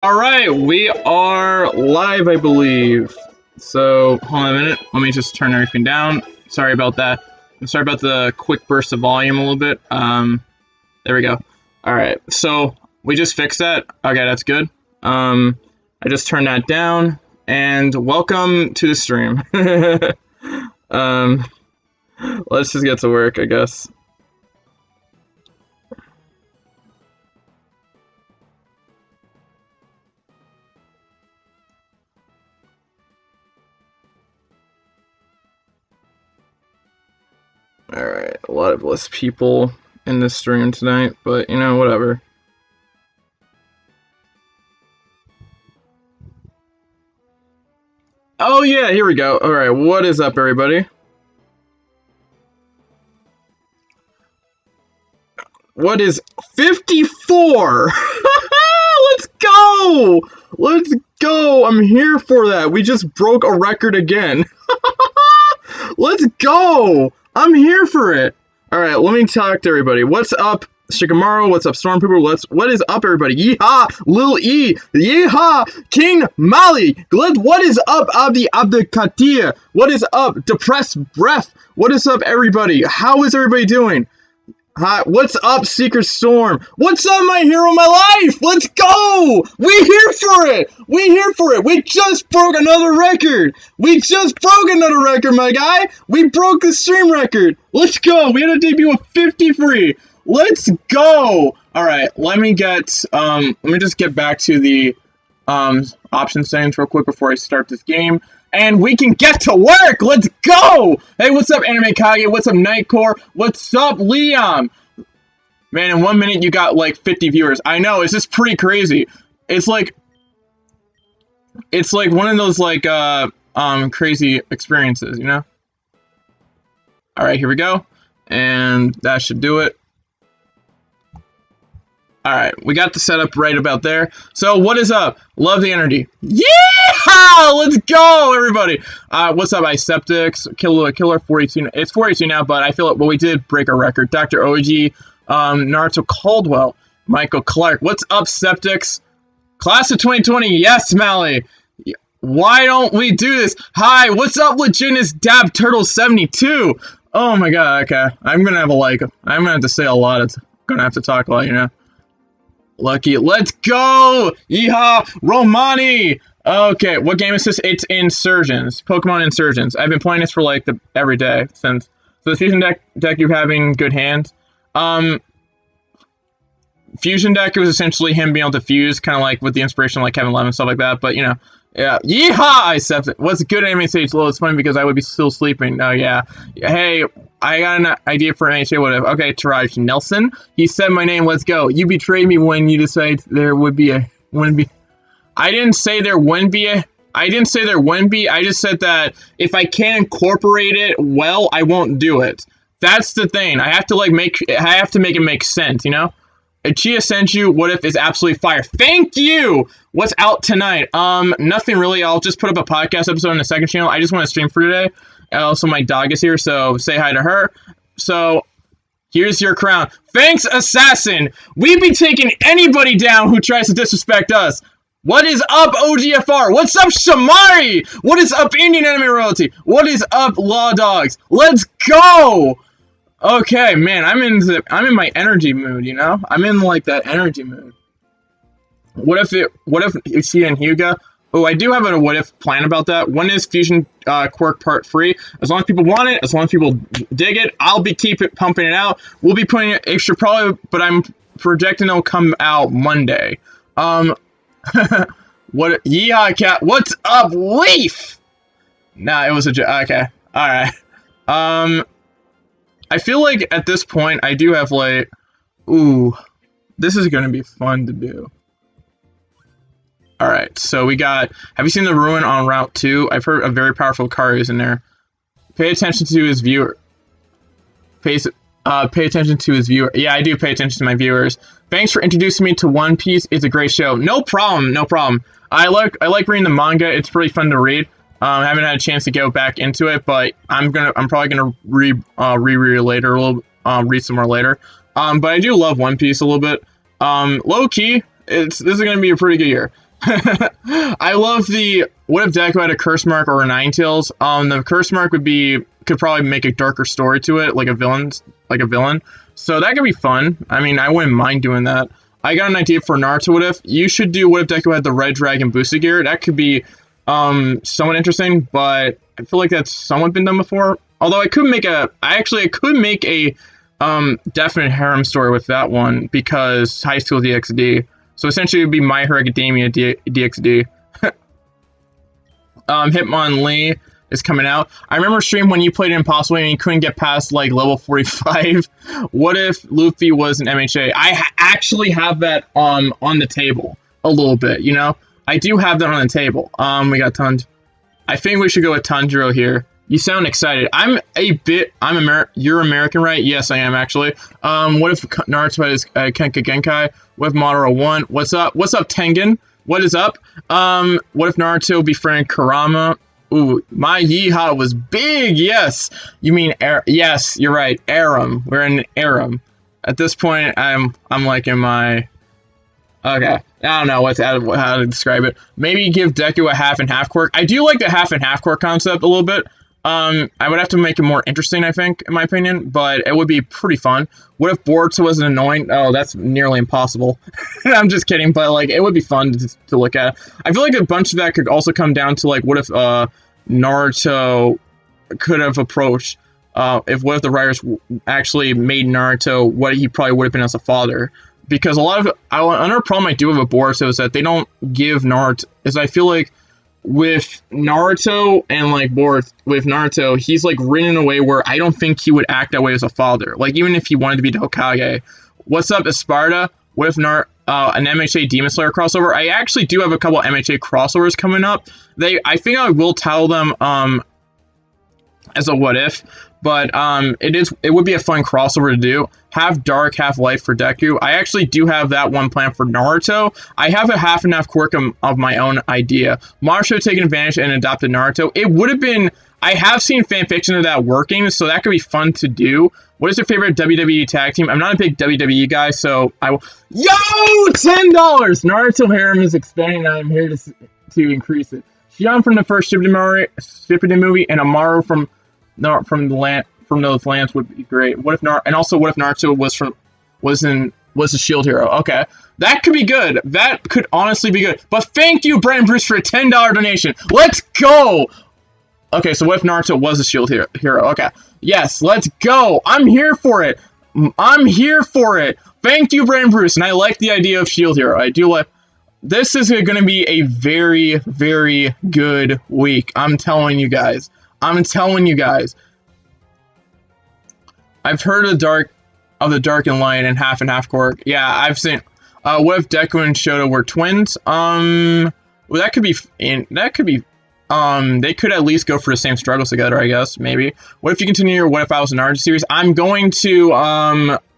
All right, we are live, I believe. So, hold on a minute. Let me just turn everything down. Sorry about that. I'm sorry about the quick burst of volume a little bit. There we go. All right, so we just fixed that. Okay, that's good. I just turned that down, and welcome to the stream. Let's just get to work, I guess. Alright, a lot of less people in this stream tonight, but, you know, whatever. Oh yeah, here we go. Alright, what is up, everybody? What is 54? Let's go! Let's go! I'm here for that. We just broke a record again. Let's go! I'm here for it. Alright, let me talk to everybody. What's up, Shikamaru? What's up, Stormtrooper? What is up, everybody? Yeehaw! Lil E! Yeehaw! King Mali! What is up, Abdi Abdikatir? What is up, Depressed Breath? What is up, everybody? How is everybody doing? Hi, what's up, Secret Storm? What's up, my hero, my life? Let's go! We here for it! We here for it! We just broke another record! We just broke another record, my guy! We broke the stream record! Let's go! We had a debut of 53! Let's go! Alright, let me just get back to the option settings real quick before I start this game. And we can get to work! Let's go! Hey, what's up, Anime Kage? What's up, Nightcore? What's up, Liam? Man, in 1 minute you got like 50 viewers. I know, it's just pretty crazy. It's like one of those like crazy experiences, you know? Alright, here we go. And that should do it. Alright, we got the setup right about there. So, what is up? Love the energy. Yeah! Let's go, everybody! What's up, Iceptics? Killer 42. It's 42 now, but I feel like, well, we did break a record. Dr. OG, Naruto Caldwell, Michael Clark. What's up, Septics? Class of 2020, yes, Mally! Why don't we do this? Hi, what's up, Legitimate Dab Turtle 72? Oh my god, okay. I'm gonna have to say a lot. It's gonna have to talk a lot, you know? Lucky, let's go! Yeehaw! Romani! Okay, what game is this? It's Insurgents. Pokemon Insurgents. I've been playing this for like every day since. So the fusion deck you have in good hands. Fusion deck was essentially him being able to fuse, kind of like with the inspiration like Kevin Love and stuff like that. But you know, yeah. Yeehaw! I accept it. What's good anime stage? Low. It's funny because I would be still sleeping. Oh yeah. Hey, I got an idea for an NHA. Whatever. Okay, Taraj Nelson. He said my name. Let's go. You betrayed me when you decided there wouldn't be. I didn't say there wouldn't be. I just said that if I can't incorporate it well, I won't do it. That's the thing. I have to make it make sense, you know? Chia sent you What If is absolutely fire. Thank you! What's out tonight? Nothing really. I'll just put up a podcast episode on the second channel. I just want to stream for today. Also, my dog is here, so say hi to her. So, here's your crown. Thanks, Assassin! We be taking anybody down who tries to disrespect us. What is up, OGFR? What's up, Shamari? What is up, Indian Anime Royalty? What is up, Law Dogs? Let's go! Okay, man, I'm in my energy mood, you know? I'm in like that energy mood. What if Uchiha and Hyuga? Oh, I do have a what if plan about that. When is Fusion Quirk Part 3? As long as people want it, as long as people dig it, I'll keep pumping it out. We'll be putting it extra probably, but I'm projecting it'll come out Monday. What? Yeah, cat. What's up, Leaf? Nah, it was a joke. Okay, all right. I feel like at this point I do have like, ooh, this is gonna be fun to do. All right, so we got. Have you seen the ruin on Route 2? I've heard a very powerful car is in there. Pay attention to his viewer. Pay attention to his viewer. Yeah, I do pay attention to my viewers. Thanks for introducing me to One Piece. It's a great show. No problem. No problem. I like reading the manga. It's pretty fun to read. I haven't had a chance to go back into it, but I'm probably gonna reread later a little, read some more later. But I do love One Piece a little bit. Low key, this is gonna be a pretty good year. I love the what if Deku had a curse mark or a Ninetales? The curse mark could probably make a darker story to it, like a villain. So that could be fun. I mean, I wouldn't mind doing that. I got an idea for Naruto What If. You should do What If Deku had the Red Dragon boosted gear. That could be somewhat interesting, but I feel like that's somewhat been done before. Although I could make a definite harem story with that one because High School DxD. So essentially, it would be My Hero Academia DxD. Hitmonlee is coming out. I remember a stream when you played Impossible and you couldn't get past like level 45. What if Luffy was an MHA? I actually have that on the table a little bit, you know? I do have that on the table. We got tons. I think we should go with Tanjiro here. You sound excited. You're American, right? Yes, I am actually. What if Naruto has Kenka Genkai? What if Madara won? What's up? What's up, Tengen? What is up? What if Naruto befriended Kurama? Ooh, my yeehaw was big. Yes, you mean yes, you're right. Aram. We're in Aram. At this point, I'm like in my. Okay, I don't know how to describe it. Maybe give Deku a half and half quirk. I do like the half and half quirk concept a little bit. I would have to make it more interesting, I think, in my opinion, but it would be pretty fun. What if Boruto was an annoying? Oh, that's nearly impossible. I'm just kidding, but like it would be fun to look at. I feel like a bunch of that could also come down to like what if Naruto could have approached what if the writers actually made Naruto what he probably would have been as a father. Because a lot of another problem I do have with Boruto is that they don't give Naruto. Is I feel like with Naruto and like with Naruto, he's like written in a way where I don't think he would act that way as a father. Like even if he wanted to be the Hokage. What's up, Esparta? What if an MHA Demon Slayer crossover? I actually do have a couple MHA crossovers coming up. I think I will tell them as a what if. But it would be a fun crossover to do. Have Dark, half Light for Deku. I actually do have that one plan for Naruto. I have a half and half quirk of my own idea. Marshall taking advantage and adopted Naruto. It would have been. I have seen fanfiction of that working, so that could be fun to do. What is your favorite WWE tag team? I'm not a big WWE guy, so I will. Yo, $10. Naruto harem is expanding. I'm here to increase it. Shion from the first Shippuden movie and Amaru from those lands would be great. What if Naruto was a shield hero? Okay, that could be good. That could honestly be good. But thank you, Brandon Bruce, for a $10 donation. Let's go. Okay, so what if Naruto was a shield hero? Okay, yes, let's go. I'm here for it. Thank you, Brandon Bruce, and I like the idea of shield hero. I do like. This is going to be a very, very good week. I'm telling you guys. I've heard of the dark and light and half quirk. Yeah, I've seen. What if Deku and Shoto were twins? Well, that could be. They could at least go for the same struggles together, I guess. Maybe. What if you continue your What If I Was an Naruto series? I'm going to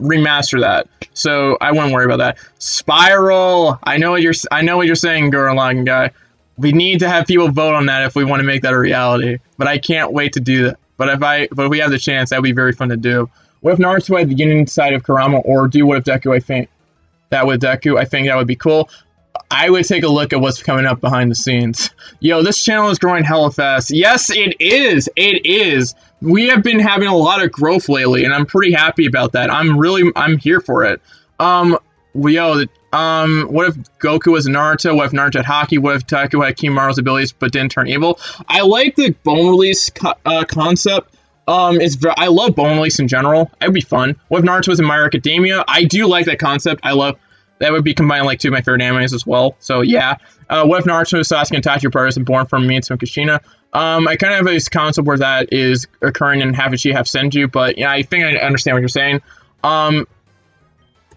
remaster that, so I wouldn't worry about that. Spiral. I know what you're saying, Gurren Lagann guy. We need to have people vote on that if we want to make that a reality. But I can't wait to do that. But if we have the chance, that would be very fun to do. What if Naruto had the Union side of Kurama, or do What If Deku? I think that would be cool. I would take a look at what's coming up behind the scenes. Yo, this channel is growing hella fast. Yes, it is. It is. We have been having a lot of growth lately, and I'm pretty happy about that. I'm here for it. What if Goku was Naruto? What if Naruto had Haki? What if Deku had Kimaru's abilities but didn't turn evil? I like the bone release concept. I love bone release in general. It'd be fun. What if Naruto was in My Hero Academia? I do like that concept. That would be combining like two of my favorite animes as well. So yeah. What if Naruto, Sasuke, and Itachi brothers and born from Minato and Kushina? I kind of have this concept where that is occurring in half Ichi, half Senju, but yeah, I think I understand what you're saying.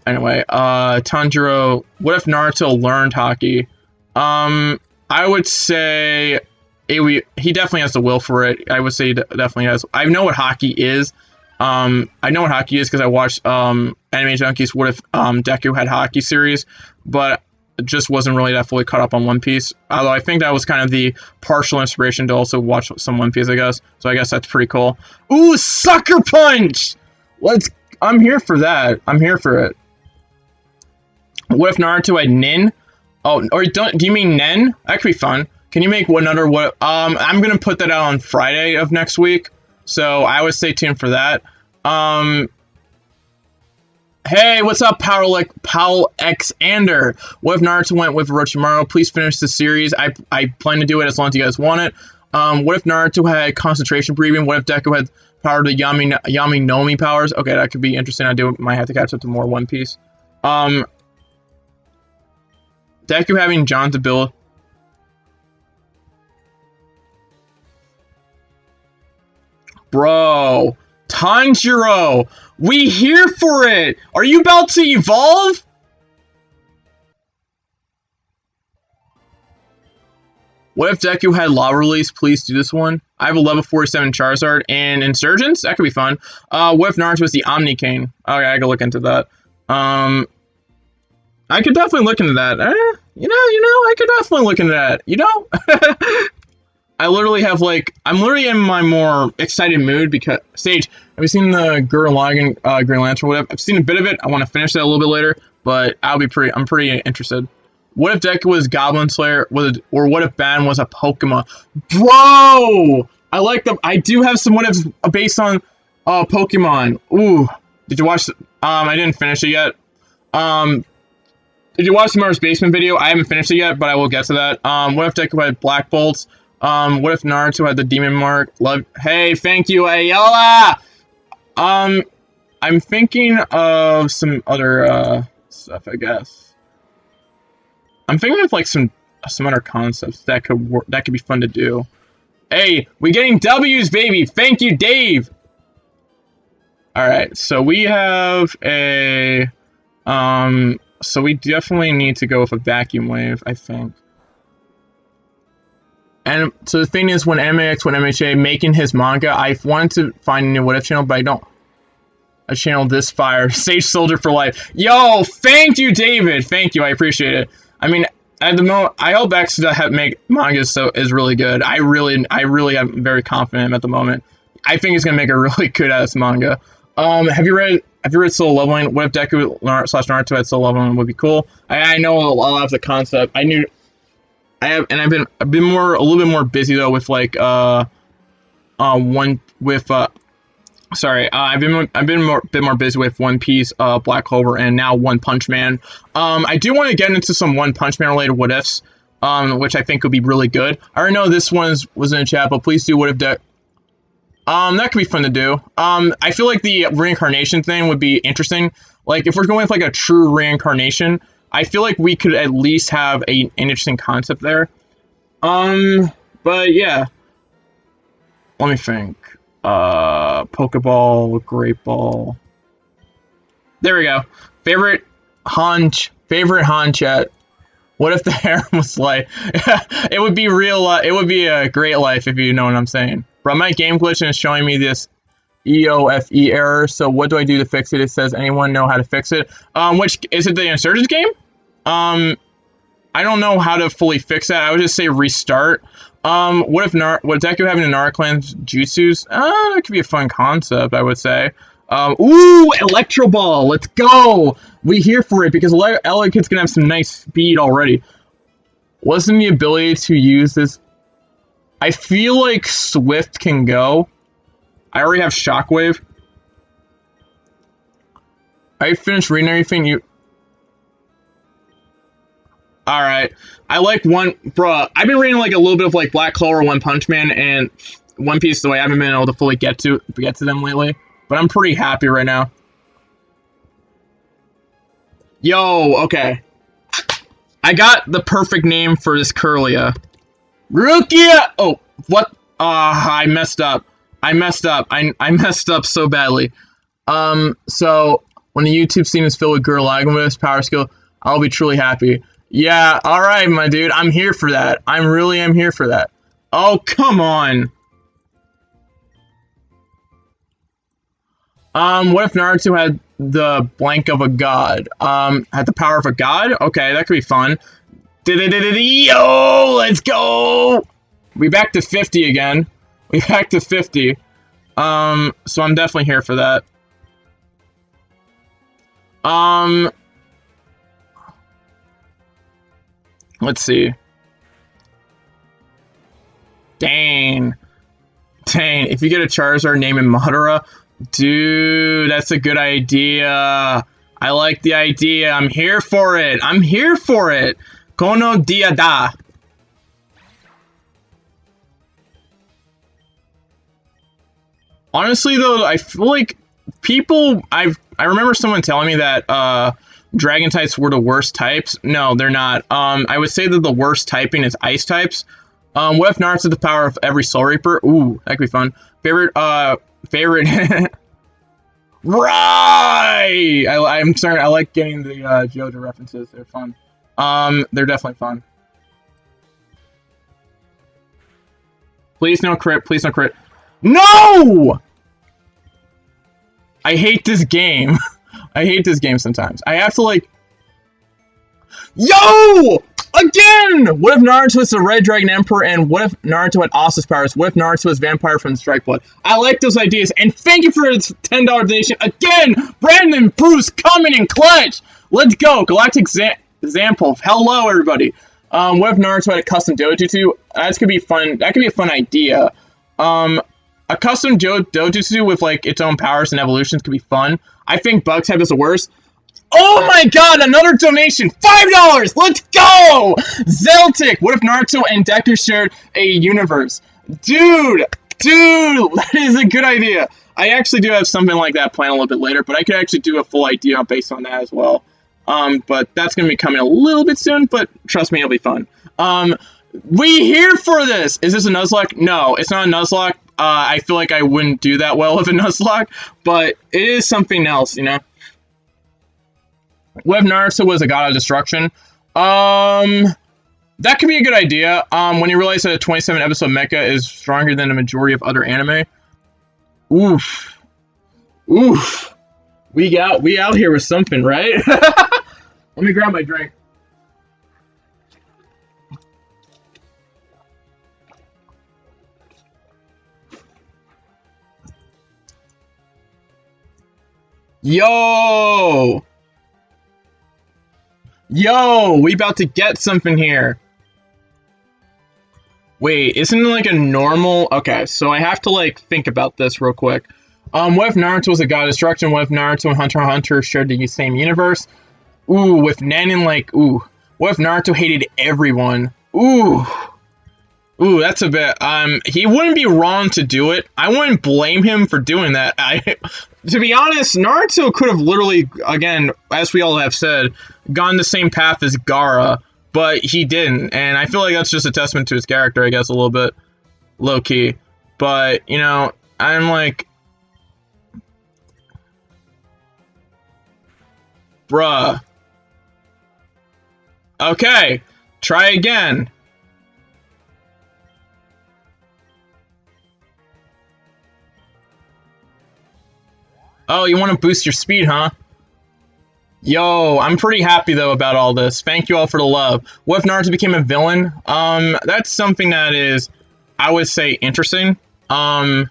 Anyway, Tanjiro, what if Naruto learned Haki? I would say he definitely has the will for it. I would say he definitely has. I know what Haki is. Because I watched Anime Junkies What If Deku had Haki series, but just wasn't really that fully caught up on One Piece. Although I think that was kind of the partial inspiration to also watch some One Piece, I guess. So I guess that's pretty cool. Ooh, Sucker Punch! I'm here for that. I'm here for it. What if Naruto had Nin? Oh, or do you mean Nen? That could be fun. Can you make another what? I'm gonna put that out on Friday of next week, so I would stay tuned for that. Hey, what's up, Powell Xander? What if Naruto went with Orochimaru? Please finish the series. I plan to do it as long as you guys want it. What if Naruto had concentration breathing? What if Deku had power to Yami Nomi powers? Okay, that could be interesting. Might have to catch up to more One Piece. Deku having John's ability. Bro, Tanjiro, we here for it. Are you about to evolve? What if Deku had lava release? Please do this one. I have a level 47 Charizard and Insurgents. That could be fun. What if Naruto was the Omni Cane? Okay, I could look into that. I could definitely look into that. I could definitely look into that. I literally have I'm literally in my more excited mood because Sage, have you seen the Gurren Lagann Green Lantern? Whatever. I've seen a bit of it. I want to finish that a little bit later, but I'm pretty interested. What if Deku was Goblin Slayer? Or what if Ban was a Pokemon? Bro! I like them. I do have some what ifs based on Pokemon. Ooh. Did you watch I didn't finish it yet. Did you watch the Mars Basement video? I haven't finished it yet, but I will get to that. What if Deku had Black Bolts? What if Naruto had the Demon Mark? Hey, thank you, Ayola! I'm thinking of some other stuff, I guess. I'm thinking of some other concepts that could work, that could be fun to do. Hey, we getting W's, baby! Thank you, Dave! Alright, so we have a so we definitely need to go with a vacuum wave, I think. And so the thing is, when MHA making his manga, I wanted to find a new What If channel, but I don't. I channeled this fire. Sage Soldier for life. Yo, thank you, David. Thank you, I appreciate it. I mean, at the moment, I hope X make manga is really good. I really am very confident at the moment. I think he's gonna make a really good ass manga. Have you read Solo Leveling? What if Deku / Naruto had Solo Leveling would be cool? I know a lot of the concept. I've been a little bit more busy though with I've been a bit more busy with One Piece, Black Clover, and now One Punch Man. I do want to get into some One Punch Man related what ifs, which I think would be really good. I already know this one was in the chat, but please do what if that could be fun to do. I feel like the reincarnation thing would be interesting. Like if we're going with a true reincarnation, I feel like we could at least have an interesting concept there. But yeah. Let me think. Pokeball, Great Ball. There we go. Favorite Han chat. What if the harem was life? It would be real. It would be a great life if you know what I'm saying. Bro, my game glitch and it's showing me this EOFE error. So what do I do to fix it? It says, anyone know how to fix it? Which is it? The Insurgents game? I don't know how to fully fix that. I would just say restart. What if Deku having a Narclan's jutsus? That could be a fun concept, I would say. Ooh, Electro Ball, let's go! We here for it because Elekid's gonna have some nice speed already. Wasn't the ability to use this? I feel like Swift can go. I already have Shockwave. I finished reading everything Alright. I like bruh, I've been reading a little bit of Black Clover, One Punch Man, and One Piece, so I haven't been able to fully get to them lately. But I'm pretty happy right now. Yo, okay. I got the perfect name for this Kirlia. Rukia! Oh, what? I messed up. I messed up so badly. So, when the YouTube scene is filled with Gurren Lagann with his power skill, I'll be truly happy. Yeah, alright, my dude. I'm here for that. I really am here for that. Oh, come on. What if Naruto had the blank of a god? Had the power of a god? Okay, that could be fun. Yo, let's go! We back to 50 again. We back to 50. So I'm definitely here for that. Let's see. Dang. Dang. If you get a Charizard, name him Madara. Dude, that's a good idea. I like the idea. I'm here for it. I'm here for it. Kono dia da. Honestly, though, I feel like people... I remember someone telling me that Dragon types were the worst types. No, they're not. I would say that the worst typing is Ice types. What if Naruto had the power of every Soul Reaper? Ooh, that could be fun. Favorite... Right! I'm sorry, I like getting the JoJo references. They're fun. They're definitely fun. Please no crit, please no crit. No! I hate this game. I hate this game sometimes. I have to, like... Yo! Again! What if Naruto is the Red Dragon Emperor, and what if Naruto had Asu's powers? What if Naruto is Vampire from Strike Blood? I like those ideas, and thank you for the $10 donation. Again, Brandon Bruce coming in clutch! Let's go! Galactic Example. Hello, everybody. What if Naruto had a custom dojutsu? That could be fun. That could be a fun idea. A custom dojutsu with, like, its own powers and evolutions could be fun. I think Bug type is the worst. Oh my god, another donation! $5! Let's go! Zeltic! What if Naruto and Deku shared a universe? Dude! That is a good idea. I actually do have something like that planned a little bit later, but I could actually do a full idea based on that as well. But that's going to be coming a little bit soon, but trust me, it'll be fun. We here for this! Is this a Nuzlocke? No, it's not a Nuzlocke. I feel like I wouldn't do that well with a Nuzlocke, but it is something else, you know? What if Naruto was a god of destruction? That could be a good idea. When you realize that a 27 episode mecha is stronger than the majority of other anime. Oof. Oof. We out here with something, right? Let me grab my drink. Yo! Yo, we about to get something here. Wait, isn't it like a normal... Okay, so I have to, like, think about this real quick. What if Naruto was a god of destruction? What if Naruto and Hunter x Hunter shared the same universe? Ooh, with Nanin, like, ooh. What if Naruto hated everyone? Ooh. Ooh, that's a bit... he wouldn't be wrong to do it. I wouldn't blame him for doing that. To be honest, Naruto could have literally, again, as we all have said, gone the same path as Gaara, but he didn't, and I feel like that's just a testament to his character, I guess, a little bit low-key. But, you know, I'm like... Bruh. Okay, try again. Oh, you want to boost your speed, huh? Yo, I'm pretty happy, though, about all this. Thank you all for the love. What if Naruto became a villain? That's something that is, I would say, interesting. What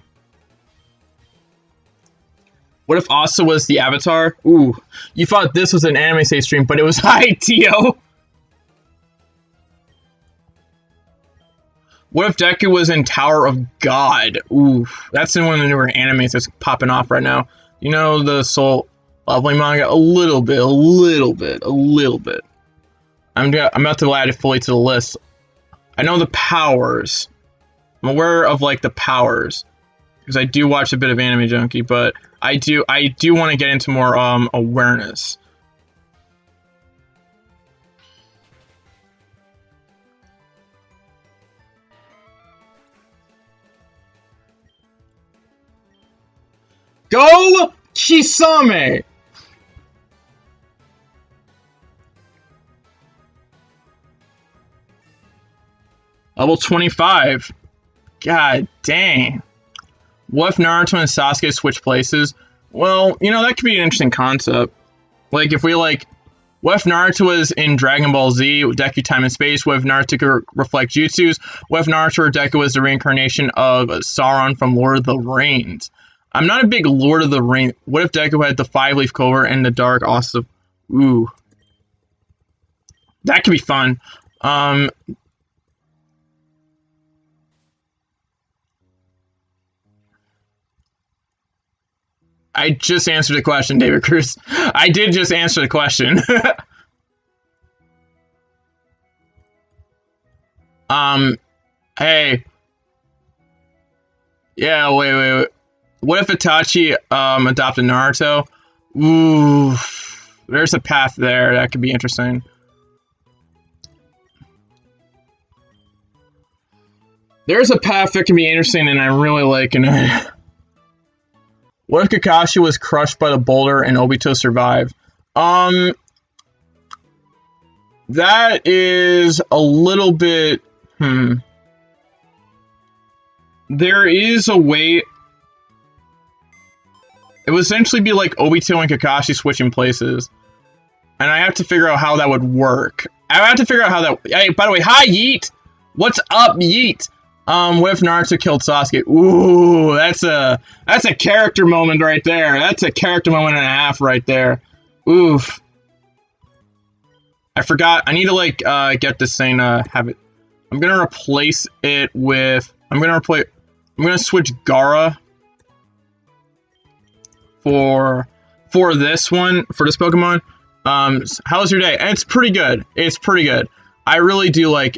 if Asa was the Avatar? Ooh, you thought this was an anime save stream, but it was ITO. What if Deku was in Tower of God? Ooh, that's in one of the newer animes that's popping off right now. You know, the Soul Leveling manga? A little bit. I'm about to add it fully to the list. I know the powers. I'm aware of, like, the powers. Because I do watch a bit of Anime Junkie, but I do want to get into more, awareness. Go Kisame! Level 25. God dang. What if Naruto and Sasuke switch places? Well, you know, that could be an interesting concept. Like, if we, like... What if Naruto was in Dragon Ball Z, Deku Time and Space? What if Naruto could reflect jutsus? What if Naruto or Deku was the reincarnation of Sauron from Lord of the Rings? I'm not a big Lord of the Rings. What if Deku had the 5-leaf clover and the dark awesome? Ooh. That could be fun. Um, I just answered the question, David Cruz. I did just answer the question. Hey. Yeah, wait. What if Itachi adopted Naruto? Ooh, there's a path there that could be interesting. There's a path that can be interesting, and I'm really liking it. What if Kakashi was crushed by the boulder and Obito survived? That is a little bit. There is a way. It would essentially be like Obito and Kakashi switching places. And I have to figure out how that would work. I have to figure out how that... Hey, by the way, hi, Yeet! What's up, Yeet? What if Naruto killed Sasuke? Ooh, that's a character moment right there. That's a character moment and a half right there. Oof. I forgot. I need to, like, get this thing, have it... I'm gonna replace it with... I'm gonna switch Gaara for this one, for this Pokemon. How's your day? And it's pretty good. It's pretty good. I really do like...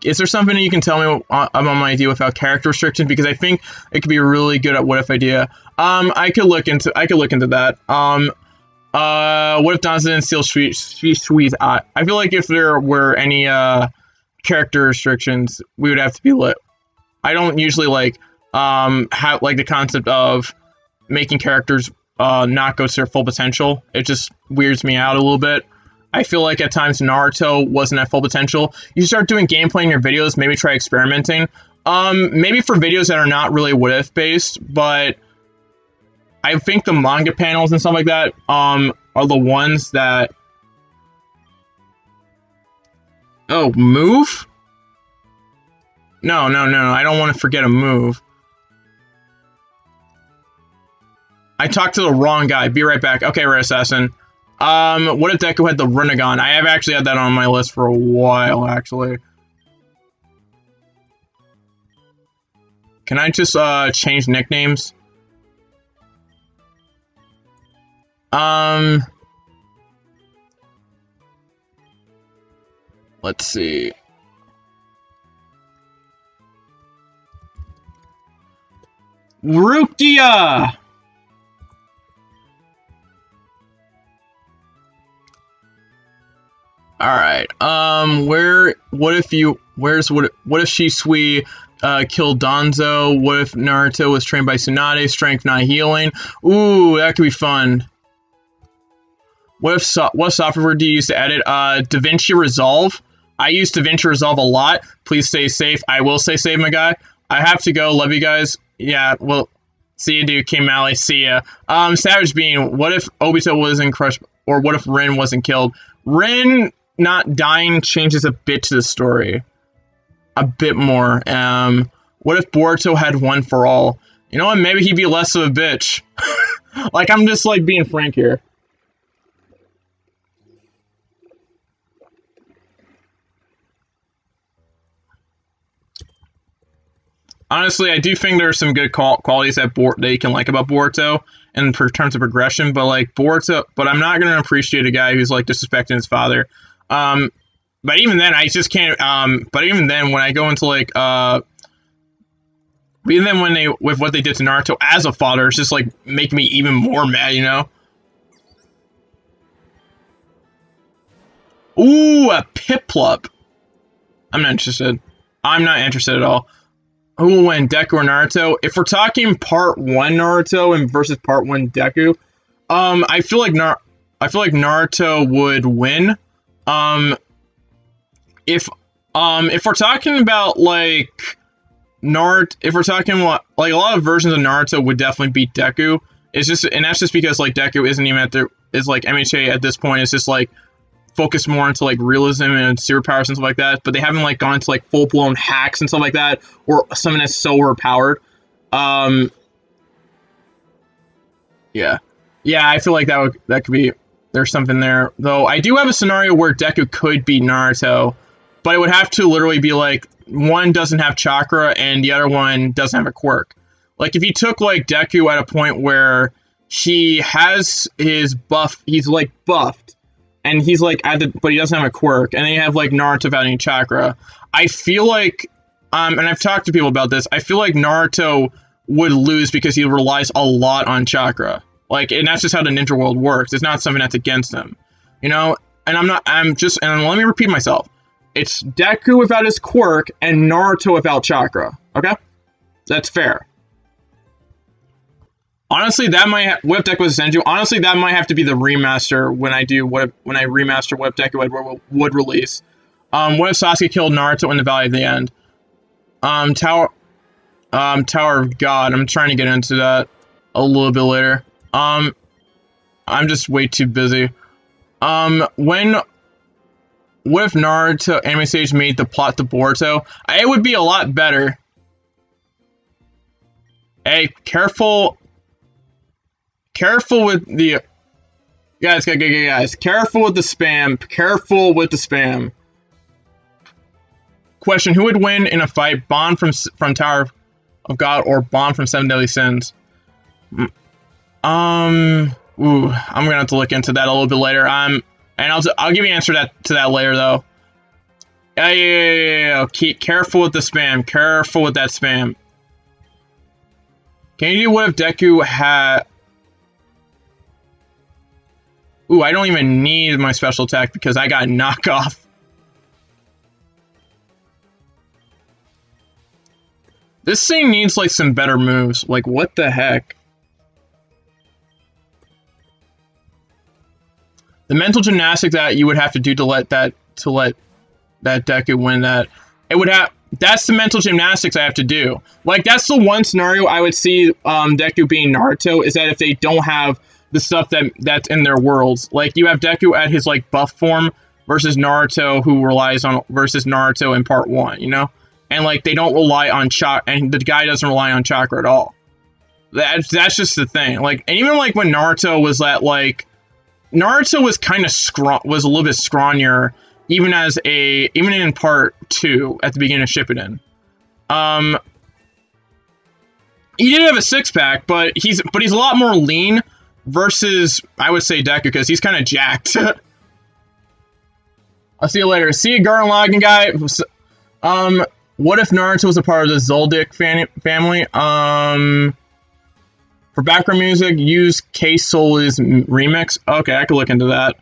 Is there something that you can tell me about my idea without character restrictions? Because I think it could be really good at what if idea. I could look into that. What if Danzo didn't steal Sweet's eye? I feel like if there were any character restrictions, we would have to be lit. I don't usually like have like the concept of making characters not go to their full potential. It just weirds me out a little bit. I feel like at times Naruto wasn't at full potential. You start doing gameplay in your videos, maybe try experimenting. Maybe for videos that are not really what if based, but I think the manga panels and stuff like that are the ones that... Oh, move? No, I don't want to forget a move. I talked to the wrong guy. Be right back. Okay, Red Assassin. What if Deku had the Rinnegan? I have actually had that on my list for a while, actually. Can I just, change nicknames? Let's see. Rukia! Alright, what if Shisui, killed Danzo? What if Naruto was trained by Tsunade, strength not healing? Ooh, that could be fun. What software do you use to edit? DaVinci Resolve. I use DaVinci Resolve a lot. Please stay safe. I will stay safe, my guy. I have to go. Love you guys. Yeah, well, see you, dude. King Mally, see ya. Savage Bean, what if Obito wasn't crushed, or what if Rin wasn't killed? Rin not dying changes a bit to the story. A bit more. What if Boruto had one for all? You know what? Maybe he'd be less of a bitch. Like, I'm just, like, being frank here. Honestly, I do think there are some good qualities that you can like about Boruto in terms of progression, but like Boruto, but I'm not gonna appreciate a guy who's like disrespecting his father. But even then, I just can't. But even then, when I go into like, even then when with what they did to Naruto as a father, it's just like making me even more mad, you know? Ooh, a Piplup. I'm not interested. I'm not interested at all. Who will win, Deku or Naruto? If we're talking part 1 Naruto and versus part 1 Deku, I feel like Naruto would win. If we're talking about like if we're talking like a lot of versions of Naruto would definitely beat Deku. It's just, and that's just because like Deku isn't even is like MHA at this point. It's just like focus more into like realism and superpowers and stuff like that, but they haven't like gone into like full-blown hacks and stuff like that, or something that's so overpowered. Yeah, I feel like that could be, there's something there. Though I do have a scenario where Deku could beat Naruto. but it would have to literally be like one doesn't have chakra and the other one doesn't have a quirk. Like if you took like Deku at a point where he has his buff, he's like buffed, and he's like but he doesn't have a quirk, and then you have like Naruto without any chakra. I feel like, and I've talked to people about this, I feel like Naruto would lose because he relies a lot on chakra. Like, and that's just how the ninja world works. It's not something that's against him, you know? And and let me repeat myself. It's Deku without his quirk and Naruto without chakra, okay? That's fair. Honestly, that might Whip Deku with Senju. Honestly, that might have to be the remaster when I remaster Whip Deku would release. What if Sasuke killed Naruto in the Valley of the End? Tower of God. I'm trying to get into that a little bit later. I'm just way too busy. What if Naruto Anime Stage made the plot to Boruto? It would be a lot better. Hey, careful with the guys, careful with the spam. Question: who would win in a fight, Bond from Tower of God or Bond from Seven Deadly Sins? I'm gonna have to look into that a little bit later. And I'll give you an answer to that later though. Yeah. Keep careful with the spam. Careful with that spam. Can you do what if Deku had? Ooh, I don't even need my special attack because I got knockoff. This thing needs like some better moves. Like what the heck? The mental gymnastics that you would have to do to let that Deku win that. That's the mental gymnastics I have to do. Like that's the one scenario I would see Deku being Naruto is that if they don't have the stuff that's in their worlds. Like you have Deku at his like buff form versus Naruto versus Naruto in part 1, you know? And like they don't rely on chakra, and the guy doesn't rely on chakra at all. That's just the thing. Like, and even like when Naruto was Naruto was kind of was a little bit scrawnier, even in part 2 at the beginning of Shippuden. He did have a 6-pack, but he's a lot more lean versus I would say Deku because he's kind of jacked. I'll see you later. See you, Gurren Lagann guy. What if Naruto was a part of the Zoldyck family? For background music, use K-Soul's remix. Okay, I could look into that.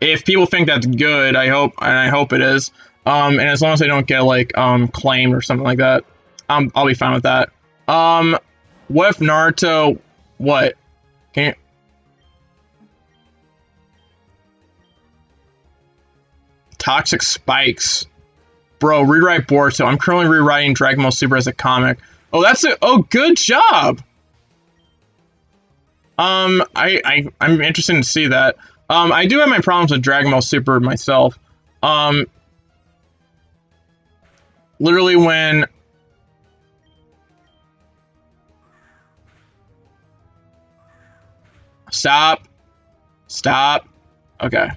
If people think that's good, I hope it is. And as long as they don't get like claimed or something like that, I'll be fine with that. What if Naruto? What? Can you? Toxic Spikes. Bro, rewrite Boruto. I'm currently rewriting Dragon Ball Super as a comic. Oh, that's it. Oh, good job. I'm interested to see that. I do have my problems with Dragon Ball Super myself. Literally when Stop. Okay.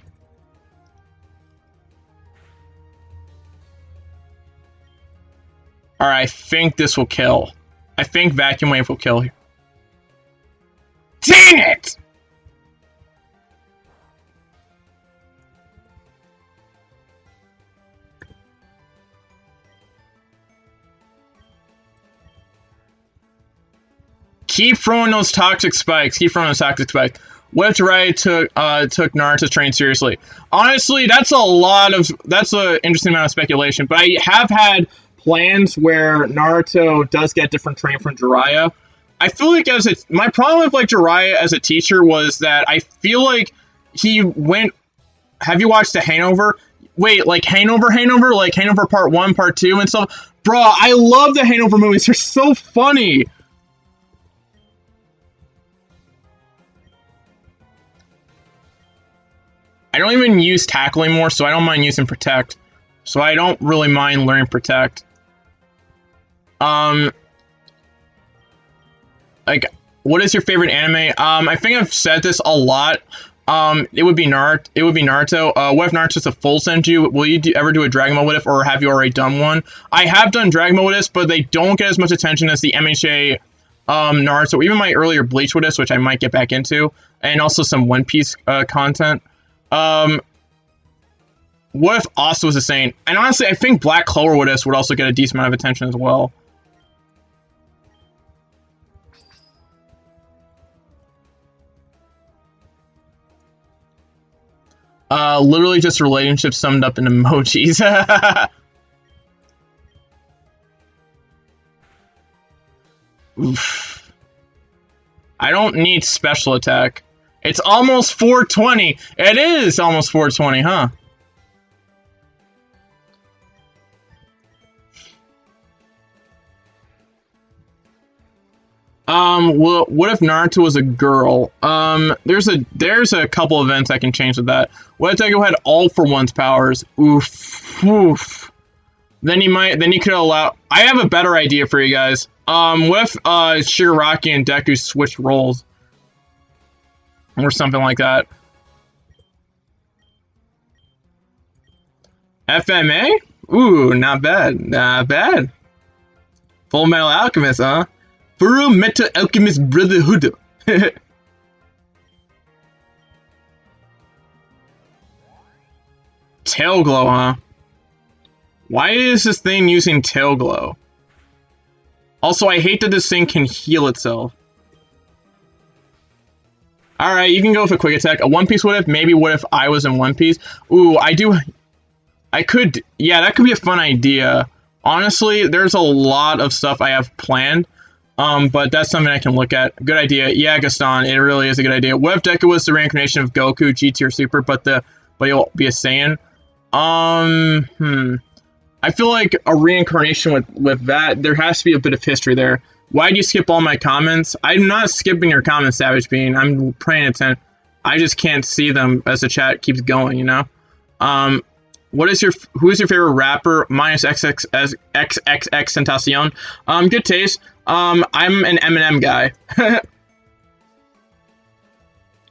Alright, I think this will kill. I think Vacuum Wave will kill here. Dang it! Keep throwing those toxic spikes. What if Jiraiya took Naruto's training seriously? Honestly, that's an interesting amount of speculation, but I have had plans where Naruto does get different training from Jiraiya. I feel like my problem with like Jiraiya as a teacher was that I feel like he went. Have you watched the Hangover? Wait, like Hangover, like Hangover Part 1, Part 2, and stuff. Bro, I love the Hangover movies. They're so funny. I don't even use Tackle anymore, so I don't mind using Protect. So I don't really mind learning Protect. Like, what is your favorite anime? I think I've said this a lot, It would be Naruto. What if Naruto's a full Senju? Will you ever do a Dragon Ball What If, or have you already done one? I have done Dragon Ball What Ifs, but they don't get as much attention as the MHA Naruto, even my earlier Bleach What Ifs, which I might get back into, and also some One Piece content. What if Asta was a Saint? And honestly, I think Black Clover What Ifs would also get a decent amount of attention as well. Literally just a relationship summed up in emojis. Oof. I don't need special attack. It's almost 420. It is almost 420, huh? Well, what if Naruto was a girl? There's a couple events I can change with that. What if Deku had all for one's powers? Oof, oof. Then he could allow. I have a better idea for you guys. What if Shigaraki and Deku switched roles, or something like that? FMA? Ooh, not bad, not bad. Full Metal Alchemist, huh? Full Metal Alchemist Brotherhood. Tail Glow, huh? Why is this thing using Tail Glow? Also, I hate that this thing can heal itself. Alright, you can go with a quick attack. A One Piece What If? Maybe what if I was in One Piece? Ooh, yeah, that could be a fun idea. Honestly, there's a lot of stuff I have planned. But that's something I can look at. Good idea. Yeah, Gaston, it really is a good idea. What if Deku was the reincarnation of Goku, G-tier Super, but he'll be a Saiyan? I feel like a reincarnation with that, there has to be a bit of history there. Why do you skip all my comments? I'm not skipping your comments, Savage Bean. I'm paying attention. I just can't see them as the chat keeps going, you know? Who's your favorite rapper? Minus XXX Tentacion. Good taste. I'm an Eminem guy.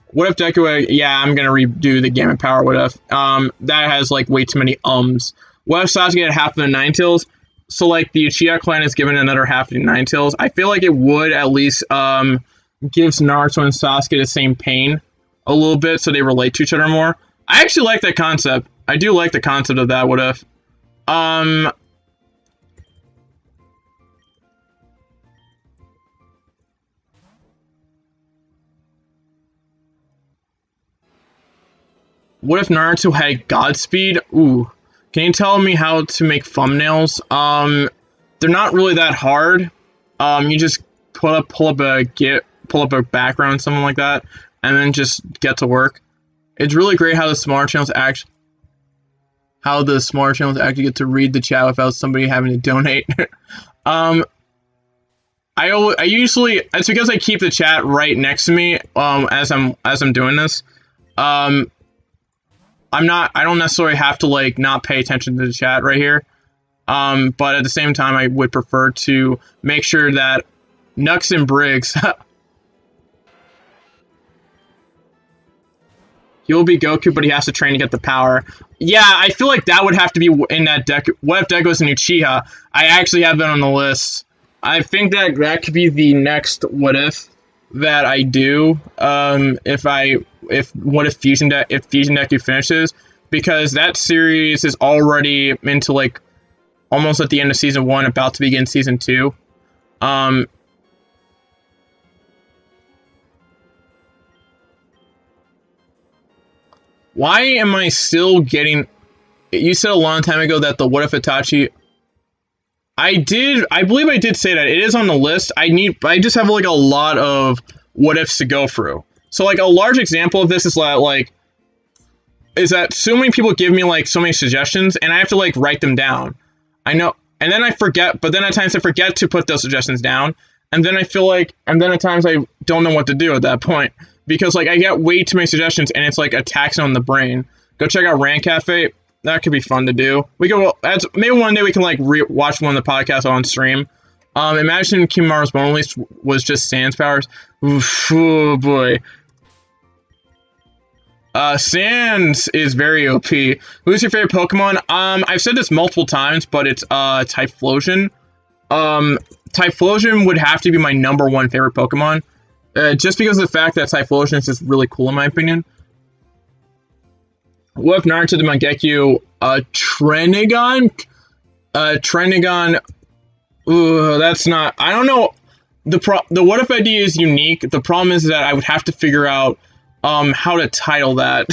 What if Deku? Yeah, I'm gonna redo the Gamma Power. What if? That has like way too many ums. What if Sasuke had half of the Ninetales? So like the Uchiha clan is given another half of the Ninetales. I feel like it would at least gives Naruto and Sasuke the same pain a little bit, so they relate to each other more. I actually like that concept. I do like the concept of that. What if? What if Naruto had Godspeed? Ooh. Can you tell me how to make thumbnails? They're not really that hard. You just pull up a background, something like that, and then just get to work. It's really great how the smaller channels actually get to read the chat without somebody having to donate. I usually, it's because I keep the chat right next to me as I'm doing this. I don't necessarily have to like not pay attention to the chat right here. But at the same time, I would prefer to make sure that Nux and Briggs he will be Goku, but he has to train to get the power. Yeah, I feel like that would have to be in that deck. What if Deku was an Uchiha? I actually have that on the list. I think that could be the next what if that I do. If Fusion Deku finishes, because that series is already into like almost at the end of season 1, about to begin season 2. Why am I still getting... You said a long time ago that the what if Itachi... I believe I did say that. It is on the list. I just have like a lot of what ifs to go through. So like a large example of this is that so many people give me like so many suggestions and I have to like write them down. I know, and then I forget, but then at times I forget to put those suggestions down, and then I feel like, and then at times I don't know what to do at that point, because like I get way too many suggestions and it's like a tax on the brain. Go check out Rant Cafe. That could be fun to do. Maybe one day we can like watch one of the podcasts on stream. Imagine Kimimura's Bone Release was just Sans powers. Oof, oh boy. Sans is very OP. Who's your favorite Pokemon? I've said this multiple times, but it's Typhlosion. Typhlosion would have to be my #1 favorite Pokemon. Just because of the fact that Typhlosion is just really cool in my opinion. What if Naruto the Mangekyo Trenegon? Trenegon. Ooh, that's not. I don't know. The what if idea is unique. The problem is that I would have to figure out how to title that.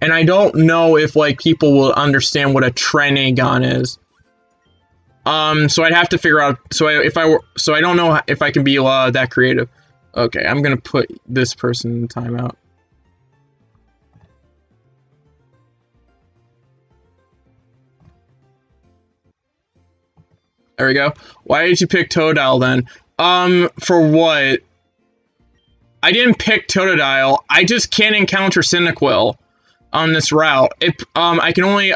And I don't know if like people will understand what a Trenegon is. So I'd have to figure out. So I don't know if I can be that creative. Okay, I'm gonna put this person in timeout. There we go. Why did you pick Totodile then? For what? I didn't pick Totodile. I just can't encounter Cyndaquil on this route. I can only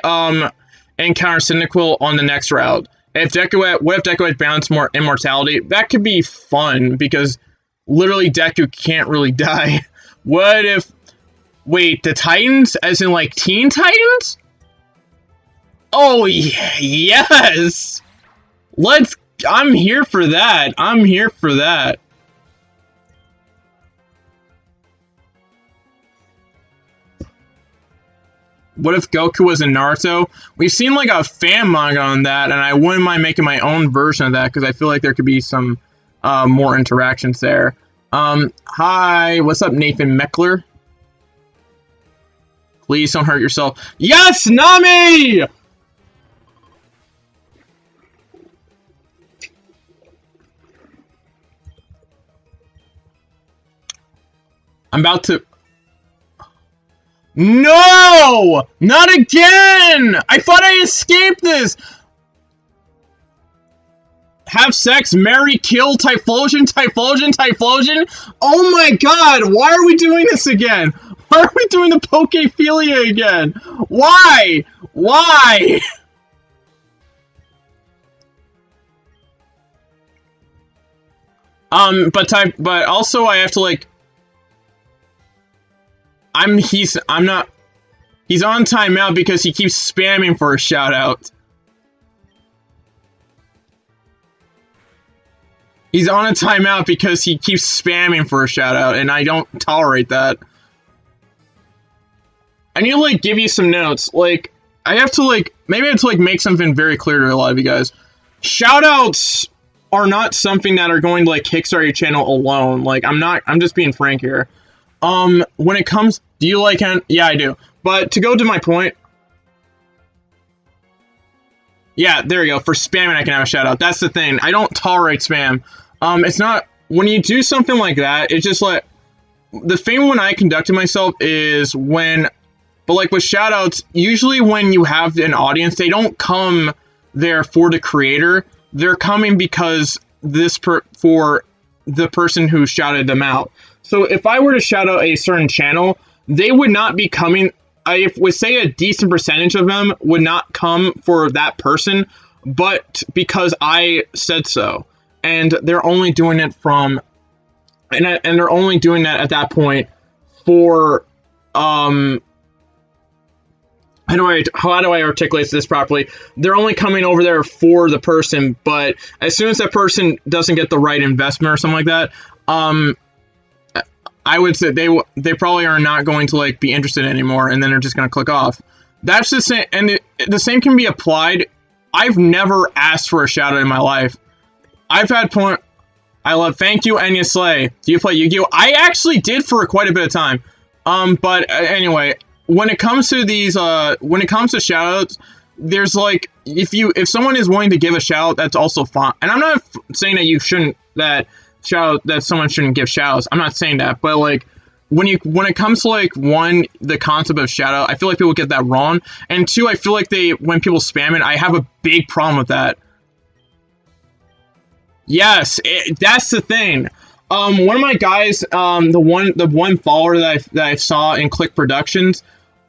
encounter Cyndaquil on the next route. What if Deku had balanced more immortality? That could be fun because literally Deku can't really die. What if? Wait, the Titans, as in like Teen Titans? Oh yes. I'm here for that. I'm here for that. What if Goku was in Naruto? We've seen like a fan manga on that, and I wouldn't mind making my own version of that because I feel like there could be some more interactions there. Hi, what's up, Nathan Meckler? Please don't hurt yourself. Yes, Nami! I'm about to... No! Not again! I thought I escaped this! Have sex, marry, kill, Typhlosion, Typhlosion, Typhlosion? Oh my god, why are we doing this again? Why are we doing the Pokephilia again? Why? Why? But also I have to like... He's on timeout because he keeps spamming for a shout out. He's on a timeout because he keeps spamming for a shout out, and I don't tolerate that. I need to like give you some notes. Like I have to like maybe I have to like make something very clear to a lot of you guys. Shout outs are not something that are going to like kickstart your channel alone. Like I'm just being frank here. When it comes, do you like him? Yeah, I do. But to go to my point, yeah, there you go. For spamming, I can have a shout out. That's the thing. I don't tolerate spam. It's not, when you do something like that, it's just like, the thing when I conducted myself is when, but like with shout outs, usually when you have an audience, they don't come there for the creator. They're coming because for the person who shouted them out. So if I were to shout out a certain channel, they would not be coming, if we say a decent percentage of them would not come for that person, but because I said so. And they're only doing it from, and they're only doing that at that point for, how do I articulate this properly? They're only coming over there for the person, but as soon as that person doesn't get the right investment or something like that, I would say they probably are not going to like be interested anymore, and then they're just going to click off. That's the same, and the same can be applied. I've never asked for a shout out in my life. I've had thank you, Enya Slay. Do you play Yu-Gi-Oh? I actually did for quite a bit of time. But anyway, when it comes to these, when it comes to shout outs, there's like, if someone is willing to give a shout out, that's also fine. And I'm not saying that you shouldn't, that someone shouldn't give shout outs. I'm not saying that, but like, when it comes to like, one, the concept of shout out, I feel like people get that wrong. And two, I feel like when people spam it, I have a big problem with that. Yes, that's the thing. One of my guys, the one follower that I saw in Click Productions,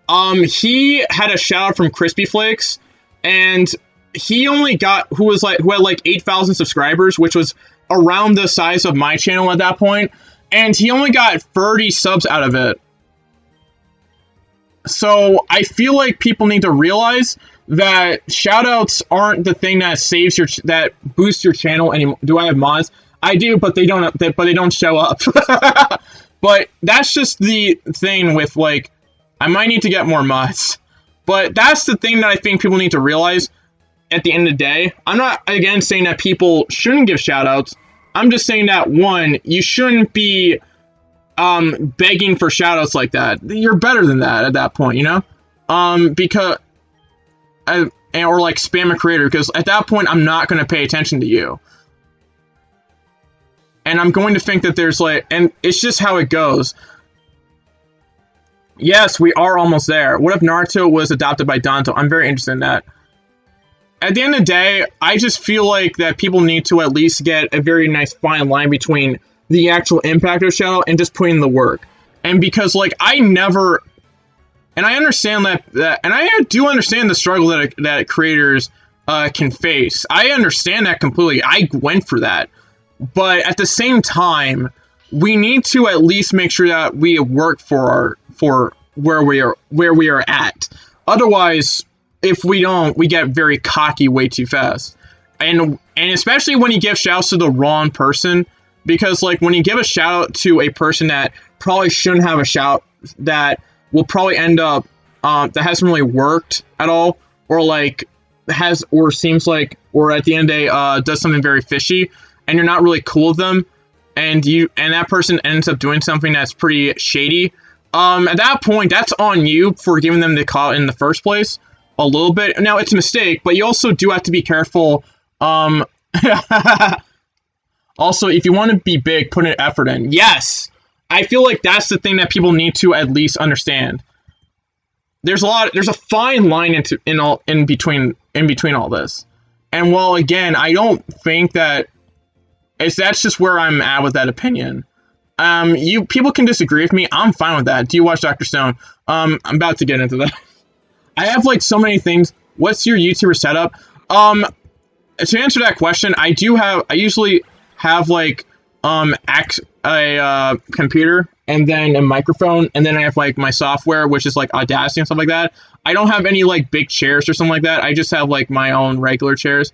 he had a shout out from Crispy Flakes, and he only got who had like 8,000 subscribers, which was around the size of my channel at that point, and he only got 30 subs out of it. So I feel like people need to realize that shoutouts aren't the thing that saves that boosts your channel anymore. Do I have mods? I do, but they don't show up. But that's just the thing with, like, I might need to get more mods. But that's the thing that I think people need to realize at the end of the day. I'm not, again, saying that people shouldn't give shoutouts. I'm just saying that, one, you shouldn't be begging for shoutouts like that. You're better than that at that point, you know? Because, or like spam a creator, because at that point, I'm not going to pay attention to you. And I'm going to think that there's like, and it's just how it goes. Yes, we are almost there. What if Naruto was adopted by Danto? I'm very interested in that. At the end of the day, I just feel like that people need to at least get a very nice fine line between the actual impact of shout and just putting in the work. And because, like, I never, and I understand that and I do understand the struggle that creators can face. I understand that completely. I went for that. But at the same time, we need to at least make sure that we work for where we are at. Otherwise, if we don't, we get very cocky way too fast. And especially when you give shouts to the wrong person, because, like, when you give a shout out to a person that probably shouldn't have a shout, that will probably end up that hasn't really worked at all, or like seems like, or at the end of the day does something very fishy, and you're not really cool with them, and that person ends up doing something that's pretty shady, at that point, that's on you for giving them the call in the first place, a little bit. Now, it's a mistake, but you also do have to be careful. Also, if you want to be big, put an effort in. Yes! I feel like that's the thing that people need to at least understand. There's a fine line in between all this. And while, again, I don't think that that's just where I'm at with that opinion. People can disagree with me. I'm fine with that. Do you watch Dr. Stone? I'm about to get into that. I have, like, so many things. What's your YouTuber setup? To answer that question, I usually have, like, a computer, and then a microphone, and then I have, like, my software, which is, like, Audacity and stuff like that. I don't have any, like, big chairs or something like that. I just have, like, my own regular chairs.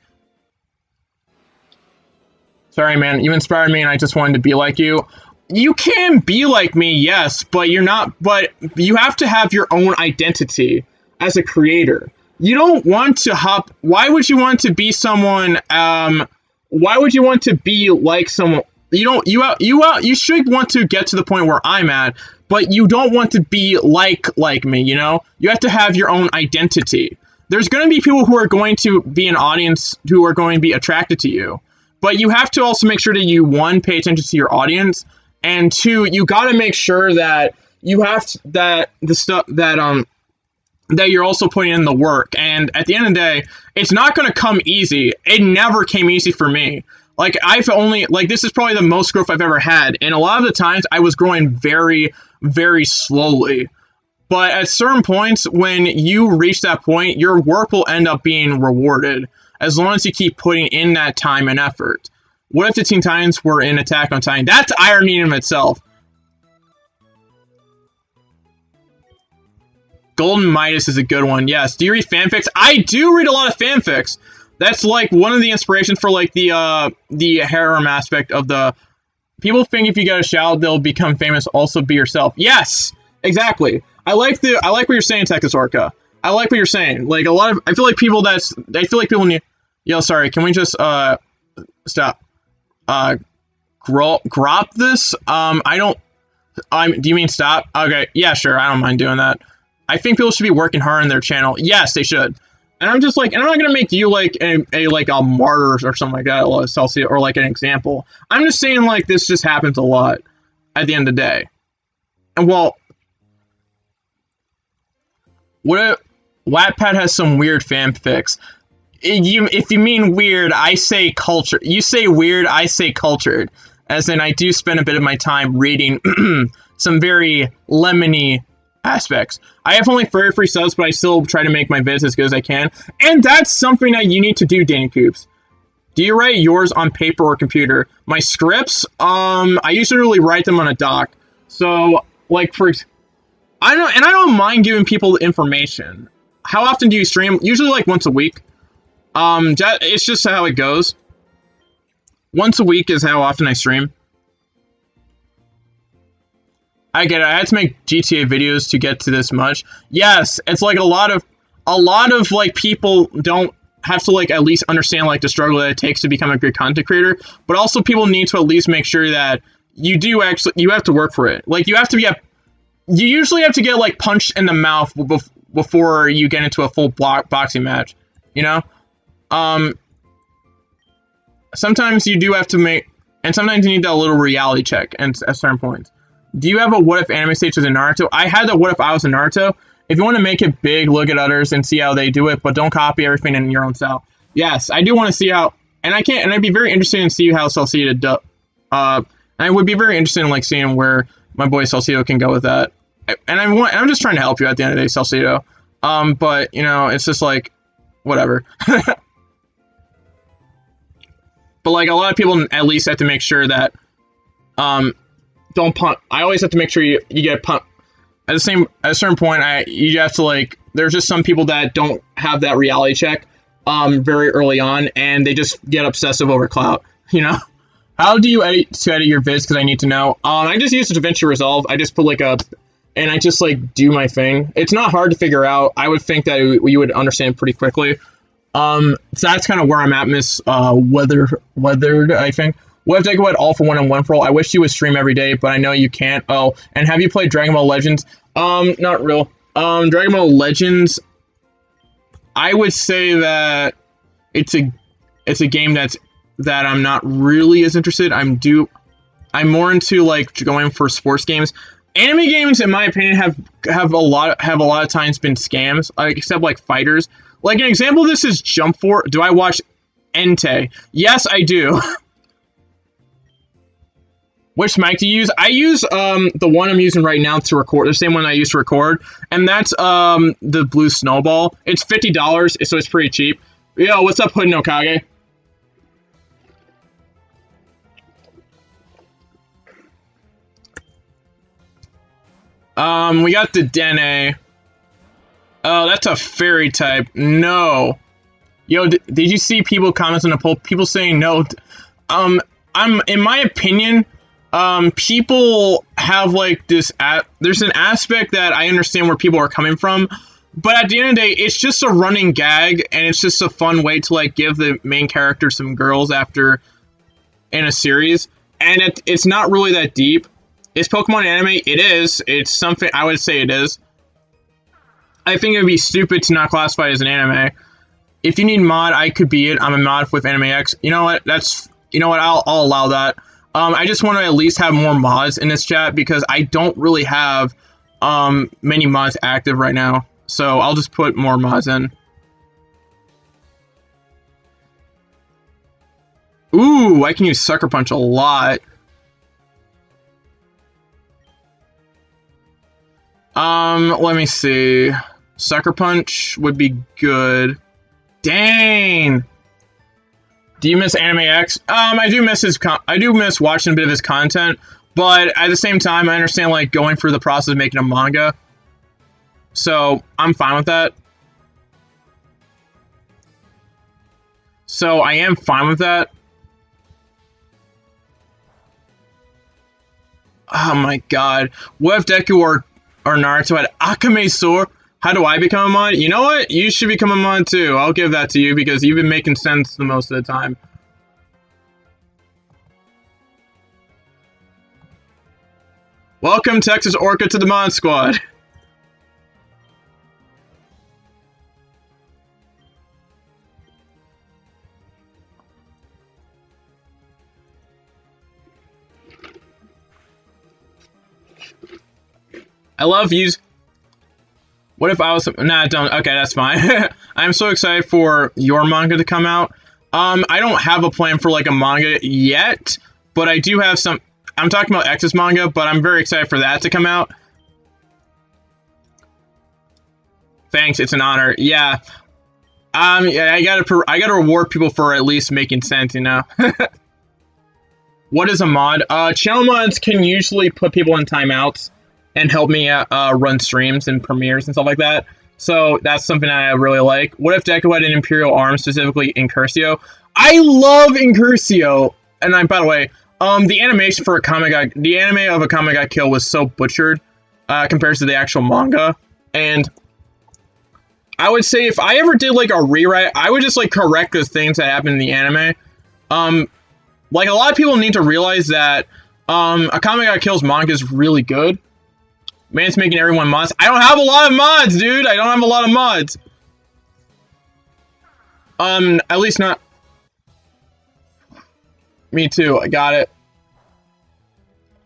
Sorry, man, you inspired me, and I just wanted to be like you. You can be like me, yes, but you have to have your own identity as a creator. You don't want to why would you want to be someone, why would you want to be like someone? You should want to get to the point where I'm at, but you don't want to be like me, you know? You have to have your own identity. There's going to be people who are going to be an audience who are going to be attracted to you, but you have to also make sure that you, one, pay attention to your audience, and two, you got to make sure that you have that the stuff that you're also putting in the work. And at the end of the day, it's not going to come easy. It never came easy for me. Like, this is probably the most growth I've ever had. And a lot of the times I was growing very, very slowly. But at certain points, when you reach that point, your work will end up being rewarded as long as you keep putting in that time and effort. What if the Teen Titans were in Attack on Titan? That's irony in itself. Golden Midas is a good one, yes. Do you read fanfics? I do read a lot of fanfics. That's, like, one of the inspirations for, like, the harem aspect of the... People think if you get a shout, they'll become famous. Also be yourself. Yes! Exactly. I like what you're saying, Texas Orca. I like what you're saying. Like, I feel like people need... Yo, sorry, can we just, stop? Grop this? Do you mean stop? Okay, yeah, sure, I don't mind doing that. I think people should be working hard on their channel. Yes, they should. And I'm just like, and I'm not gonna make you like a martyr or something like that, or like an example. I'm just saying, like, this just happens a lot at the end of the day. And well, Wattpad has some weird fanfics. If you mean weird, I say culture. You say weird, I say cultured. As in, I do spend a bit of my time reading some very lemony aspects. I have only 33 subs, but I still try to make my vids as good as I can. And that's something that you need to do, Danny Coops. Do you write yours on paper or computer? My scripts, I usually write them on a doc. So, like, I don't, and I don't mind giving people information. How often do you stream? Usually like once a week. It's just how it goes. Once a week is how often I stream. I get it. I had to make GTA videos to get to this much. Yes, it's like a lot of like people don't have to like at least understand like the struggle that it takes to become a good content creator, but also people need to at least make sure that you have to work for it. Like you usually have to get like punched in the mouth before you get into a full boxing match, you know? Sometimes you do have to and sometimes you need that little reality check at certain points. Do you have a what if anime stage as a Naruto? I had the what if I was a Naruto. If you want to make it big, look at others and see how they do it, but don't copy everything in your own style. Yes, I do want to see how, and I'd be very interested in see how Salcedo does. I would be very interested in like seeing where my boy Salcedo can go with that. And I'm just trying to help you at the end of the day, Salcedo. But you know, it's just like, whatever. But like a lot of people at least have to make sure that, don't punt. I always have to make sure you get punt. At a certain point, you have to like. There's just some people that don't have that reality check, very early on, and they just get obsessive over clout. You know, how do you edit your vids? Because I need to know. I just use DaVinci Resolve. I just put like and I just like do my thing. It's not hard to figure out. I would think that you would understand pretty quickly. So that's kind of where I'm at, Miss Weathered. I think. What if they go at all for one and one for all? I wish you would stream every day, but I know you can't. Oh, and have you played Dragon Ball Legends? Not real. Dragon Ball Legends, I would say that it's a game that I'm not really as interested. I'm more into like going for sports games. Anime games, in my opinion, have a lot of times been scams, except like fighters. Like an example of this is Jump Force. Do I watch Entei? Yes, I do. Which mic do you use? I use the one I'm using right now to record, the same one I used to record, and that's the Blue Snowball. It's $50, so it's pretty cheap. Yo, what's up, Hood no Kage? We got the Dene. Oh, that's a fairy type. No. Yo, did you see people comments on the poll? People saying no. In my opinion, people have like this there's an aspect that I understand where people are coming from, but at the end of the day, it's just a running gag, and it's just a fun way to like give the main character some girls after in a series, and it's not really that deep. Is Pokemon anime? It is. It's something I would say it is. I think it would be stupid to not classify it as an anime. If you need mod, I could be it. I'm a mod with Anime X. You know what? I'll allow that. I just want to at least have more mods in this chat because I don't really have many mods active right now. So I'll just put more mods in. Ooh, I can use Sucker Punch a lot. Let me see. Sucker Punch would be good. Dang! Do you miss Anime X? I do miss I do miss watching a bit of his content, but at the same time, I understand like going through the process of making a manga. So I'm fine with that. So I am fine with that. Oh my god! What if Deku or Naruto had Akame Sword? How do I become a mod? You know what? You should become a mod too. I'll give that to you because you've been making sense the most of the time. Welcome, Texas Orca, to the mod squad. I love you. What if I was... Nah, don't... Okay, that's fine. I'm so excited for your manga to come out. I don't have a plan for, like, a manga yet, but I do have some... I'm talking about X's manga, but I'm very excited for that to come out. Thanks, it's an honor. Yeah. Yeah, I gotta reward people for at least making sense, you know? What is a mod? Channel mods can usually put people in timeouts. and help me run streams and premieres and stuff like that. So that's something I really like. What if Deku had an Imperial arm, specifically Incursio? I love Incursio. And by the way, the animation for the anime of Akame ga Kill was so butchered compared to the actual manga. And I would say if I ever did like a rewrite, I would just like correct the things that happened in the anime. Like a lot of people need to realize that Akame ga Kill's manga is really good. Man's making everyone mods. I don't have a lot of mods, dude. I don't have a lot of mods. At least not. Me too. I got it.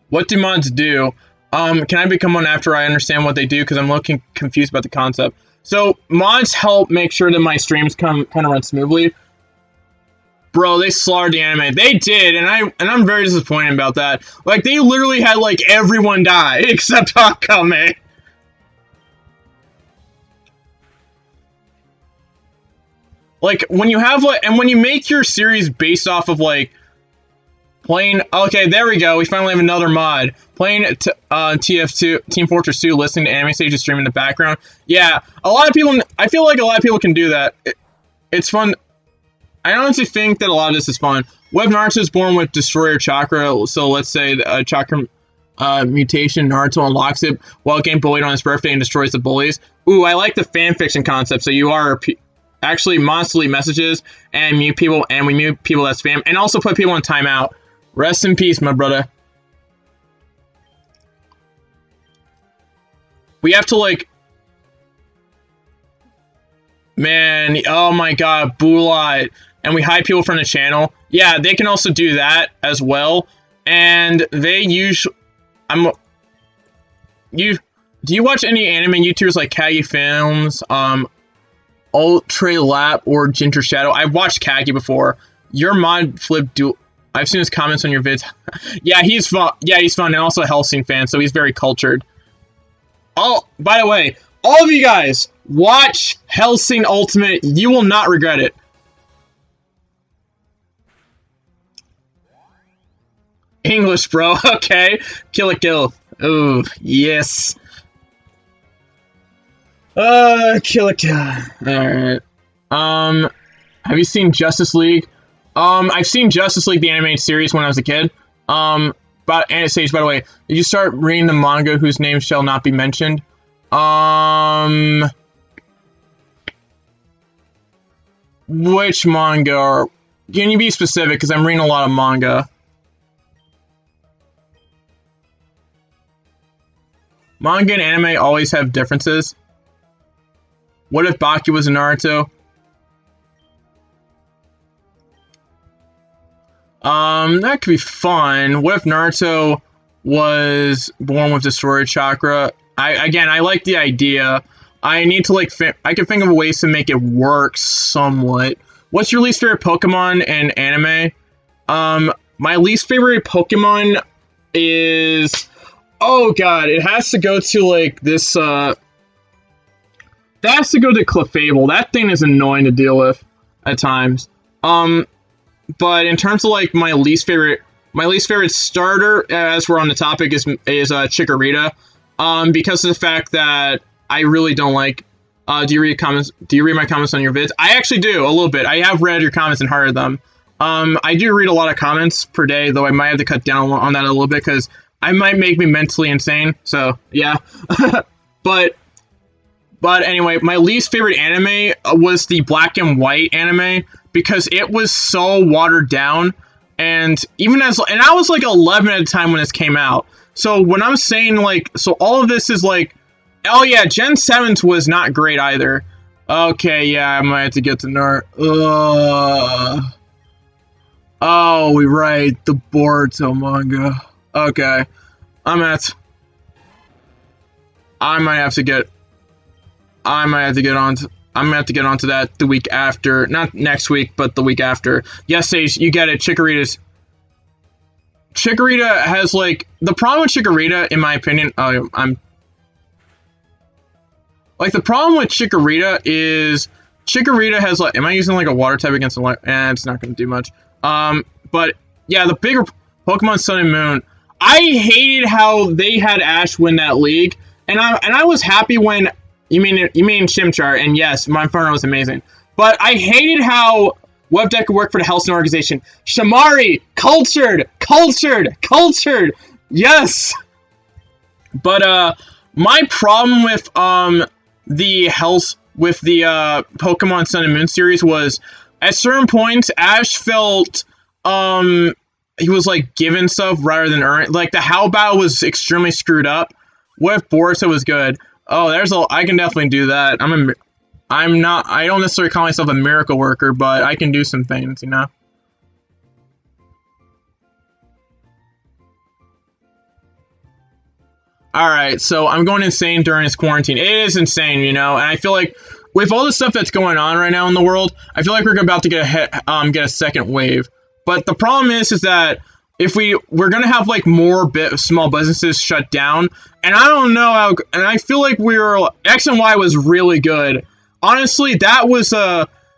What do mods do? Can I become one after I understand what they do? Because I'm looking confused about the concept. So mods help make sure that my streams kind of run smoothly. Bro, they slaughtered the anime. They did, and I'm very disappointed about that. Like, they literally had, like, everyone die, except Akame. Like, when you have, like, and when you make your series based off of, like, playing, okay, there we go, we finally have another mod. Playing TF2, Team Fortress 2, listening to Anime Sage stream in the background. Yeah, a lot of people, I feel like a lot of people can do that. It's fun. I honestly think that a lot of this is fun. What if Naruto is born with Destroyer Chakra? So let's say a Chakra mutation, Naruto unlocks it while getting bullied on his birthday and destroys the bullies. Ooh, I like the fanfiction concept. So you are actually monsterly messages and mute people, and we mute people that spam, and also put people in timeout. Rest in peace, my brother. We have to like... Man, oh my god, Bulat. And we hide people from the channel. Yeah, they can also do that as well. And they usually... Do you watch any anime YouTubers like Kagi Films, Ultra Lap, or Ginger Shadow? I've watched Kagi before. Your mod flip duel... I've seen his comments on your vids. Yeah, he's fun. Yeah, he's fun, and also a Hellsing fan, so he's very cultured. Oh, by the way, all of you guys, watch Hellsing Ultimate. You will not regret it. English, bro. Okay. Kill a kill. Oh, yes. Kill a kill. Alright. Have you seen Justice League? I've seen Justice League, the animated series, when I was a kid. But Anastasia, by the way, did you start reading the manga whose name shall not be mentioned? Which manga? Can you be specific? Because I'm reading a lot of manga. Manga and anime always have differences. What if Baki was a Naruto? That could be fun. What if Naruto was born with Destroyer Chakra? I like the idea. I need to, like, I can think of ways to make it work somewhat. What's your least favorite Pokemon in anime? My least favorite Pokemon is... Oh god, it has to go to, like, this, that has to go to Clefable. That thing is annoying to deal with at times. But in terms of, like, my least favorite starter, as we're on the topic, is Chikorita. Because of the fact that I really don't like, do you read my comments on your vids? I actually do, a little bit. I have read your comments and heard them. I do read a lot of comments per day, though I might have to cut down on that a little bit, because I might make me mentally insane, so, yeah. But anyway, my least favorite anime was the black and white anime, because it was so watered down, and I was like 11 at the time when this came out. So when I'm saying, like, so all of this is like, oh yeah, Gen 7's was not great either. Okay, yeah, I might have to get to Naruto. Oh, we right, the Boruto manga. Okay, I might have to get onto that the week after. Not next week, but the week after. Yes, Sage, you get it. Chikorita has, like... The problem with Chikorita, in my opinion... Oh, the problem with Chikorita is... Chikorita has, like... Am I using, like, a water type against a... it's not going to do much. But, yeah, the bigger Pokemon Sun and Moon... I hated how they had Ash win that league, and I was happy when you mean Chimchar, and yes, my Inferno was amazing. But I hated how WebDeck worked for the Hellsing organization. Shamari, cultured, yes. But my problem with the Pokemon Sun and Moon series was at certain points Ash felt he was like given stuff rather than earn. Like the Howl battle was extremely screwed up. What if Boruto was good? Oh, I can definitely do that. I don't necessarily call myself a miracle worker, but I can do some things, you know? Alright, so I'm going insane during this quarantine. It is insane, you know? And I feel like with all the stuff that's going on right now in the world, I feel like we're about to get a second wave. But the problem is that if we're gonna have like more small businesses shut down, and I don't know how, and I feel like X and Y was really good. Honestly, that was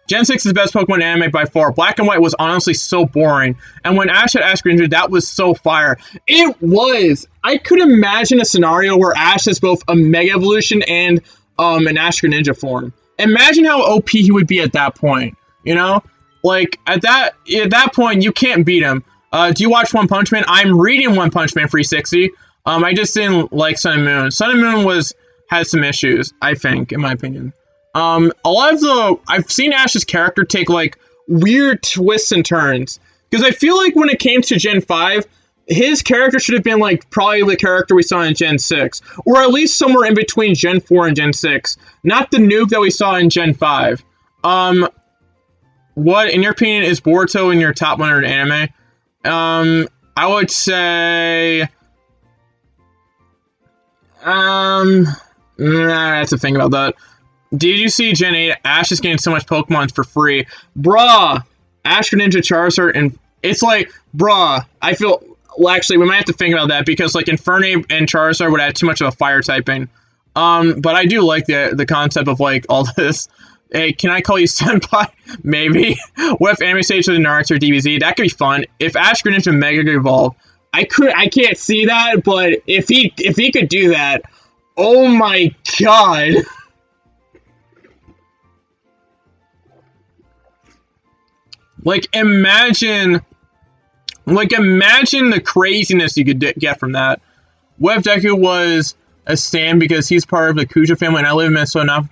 Gen 6 is the best Pokemon anime by far. Black and White was honestly so boring, and when Ash had Ash Greninja, that was so fire. It was. I could imagine a scenario where Ash has both a Mega Evolution and an Ash Greninja form. Imagine how OP he would be at that point. You know, like at that point, you can't beat him. Do you watch One Punch Man? I'm reading One Punch Man 360. I just didn't like Sun and Moon. Sun and Moon had some issues, I think, in my opinion. A lot of I've seen Ash's character take like weird twists and turns, because I feel like when it came to Gen 5, his character should have been like probably the character we saw in Gen 6, or at least somewhere in between Gen 4 and Gen 6, not the noob that we saw in Gen 5. What, in your opinion, is Boruto in your top 100 anime? I would say, that's the thing about that. Did you see Gen 8? Ash is getting so much Pokemon for free. Bruh! Ash Greninja Charizard, and it's like, bruh, I feel, well, actually, we might have to think about that, because, like, Infernape and Charizard would add too much of a fire typing. But I do like the concept of, like, all this. Hey, can I call you Senpai? Maybe. What if Anime Stage with Naruto or DBZ? That could be fun. If Ash Greninja Mega Evolve, I can't see that, but if he could do that, oh my god. Like, imagine the craziness you could get from that. What if Deku was a stan because he's part of the Kuja family, and I live in Minnesota enough,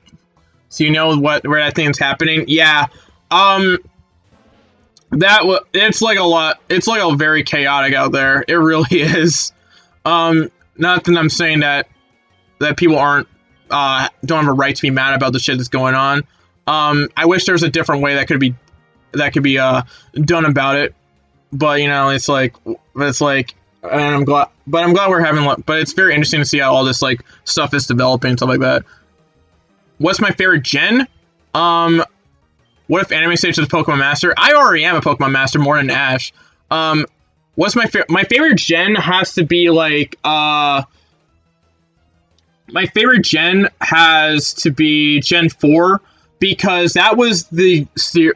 so you know where that thing's happening? Yeah. It's like a lot. It's like a very chaotic out there. It really is. Not that I'm saying that people don't have a right to be mad about the shit that's going on. I wish there was a different way that could be done about it, but you know, it's like, and I'm glad we're having, but it's very interesting to see how all this like stuff is developing and stuff like that. What's my favorite gen? What if Anime Stage is a Pokemon Master? I already am a Pokemon Master more than Ash. What's my favorite gen has to be like, my favorite gen has to be Gen 4, because that was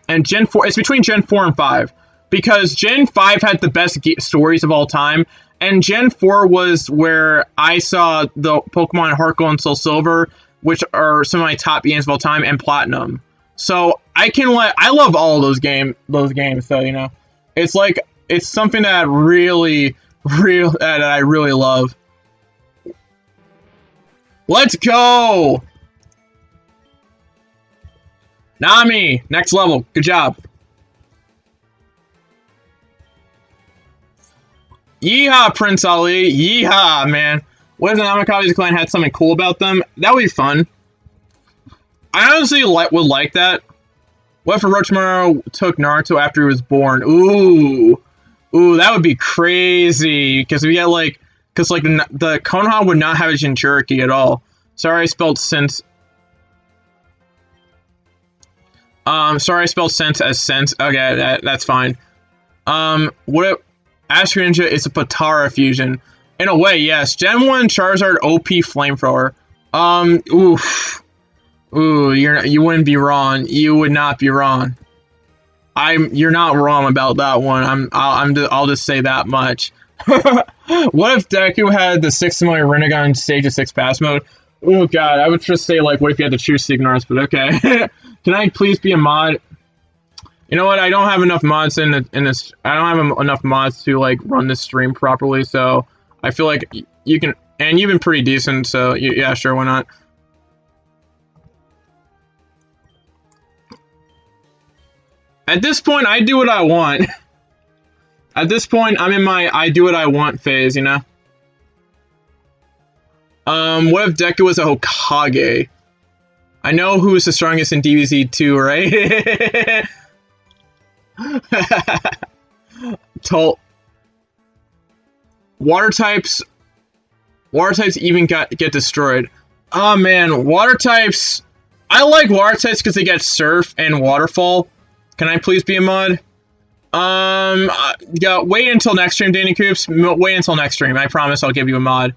and Gen 4, it's between Gen 4 and 5, because Gen 5 had the best stories of all time, and Gen 4 was where I saw the Pokemon Heart Gold and Soul Silver, which are some of my top games of all time, and Platinum. So I love all of those games, so you know, it's like, it's something that I really love. Let's go! Nami! Next level. Good job. Yeehaw, Prince Ali. Yeehaw, man. What if the Namikaze clan had something cool about them? That would be fun. I honestly would like that. What if Orochimaru took Naruto after he was born? Ooh. Ooh, that would be crazy. Because we got like... Because like the Konoha would not have a Jinchuriki at all. Sorry I spelled sense... sorry I spelled sense as sense. Okay, that's fine. What if Ash Greninja is a Potara fusion? In a way, yes. Gen 1 Charizard OP Flamethrower. Oof. Ooh, you wouldn't be wrong. You would not be wrong. You're not wrong about that one. I'll just say that much. What if Deku had the 6 similar Rinnegan stage of 6 pass mode? Oh god, I would just say, like, what if you had to choose Signars, but okay. Can I please be a mod? You know what, I don't have enough mods in this, I don't have enough mods to, like, run this stream properly, so I feel like you can, and you've been pretty decent, so yeah, sure, why not? At this point, I do what I want. At this point, I'm in my I do what I want phase, you know? What if Deku was a Hokage? I know who's the strongest in DBZ 2, right? Water types even get destroyed. Oh man, water types. I like water types because they get surf and waterfall. Can I please be a mod? Yeah, wait until next stream, Danny Coops. Wait until next stream. I promise I'll give you a mod.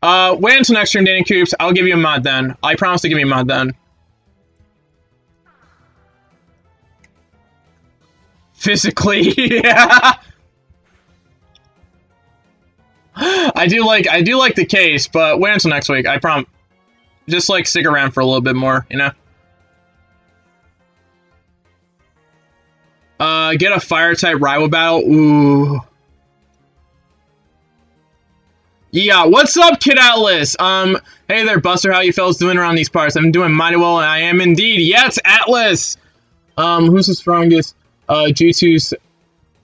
Wait until next stream, Danny Coops. I'll give you a mod then. I promise to give you a mod then. Physically, yeah. I do like the case, but wait until next week. I promise. Just like stick around for a little bit more, you know. Get a fire type rival battle. Ooh. Yeah, what's up, Kid Atlas? Hey there, Buster. How you fellas doing around these parts? I'm doing mighty well, and I am indeed. Yes, Atlas. Who's the strongest? Jutsu.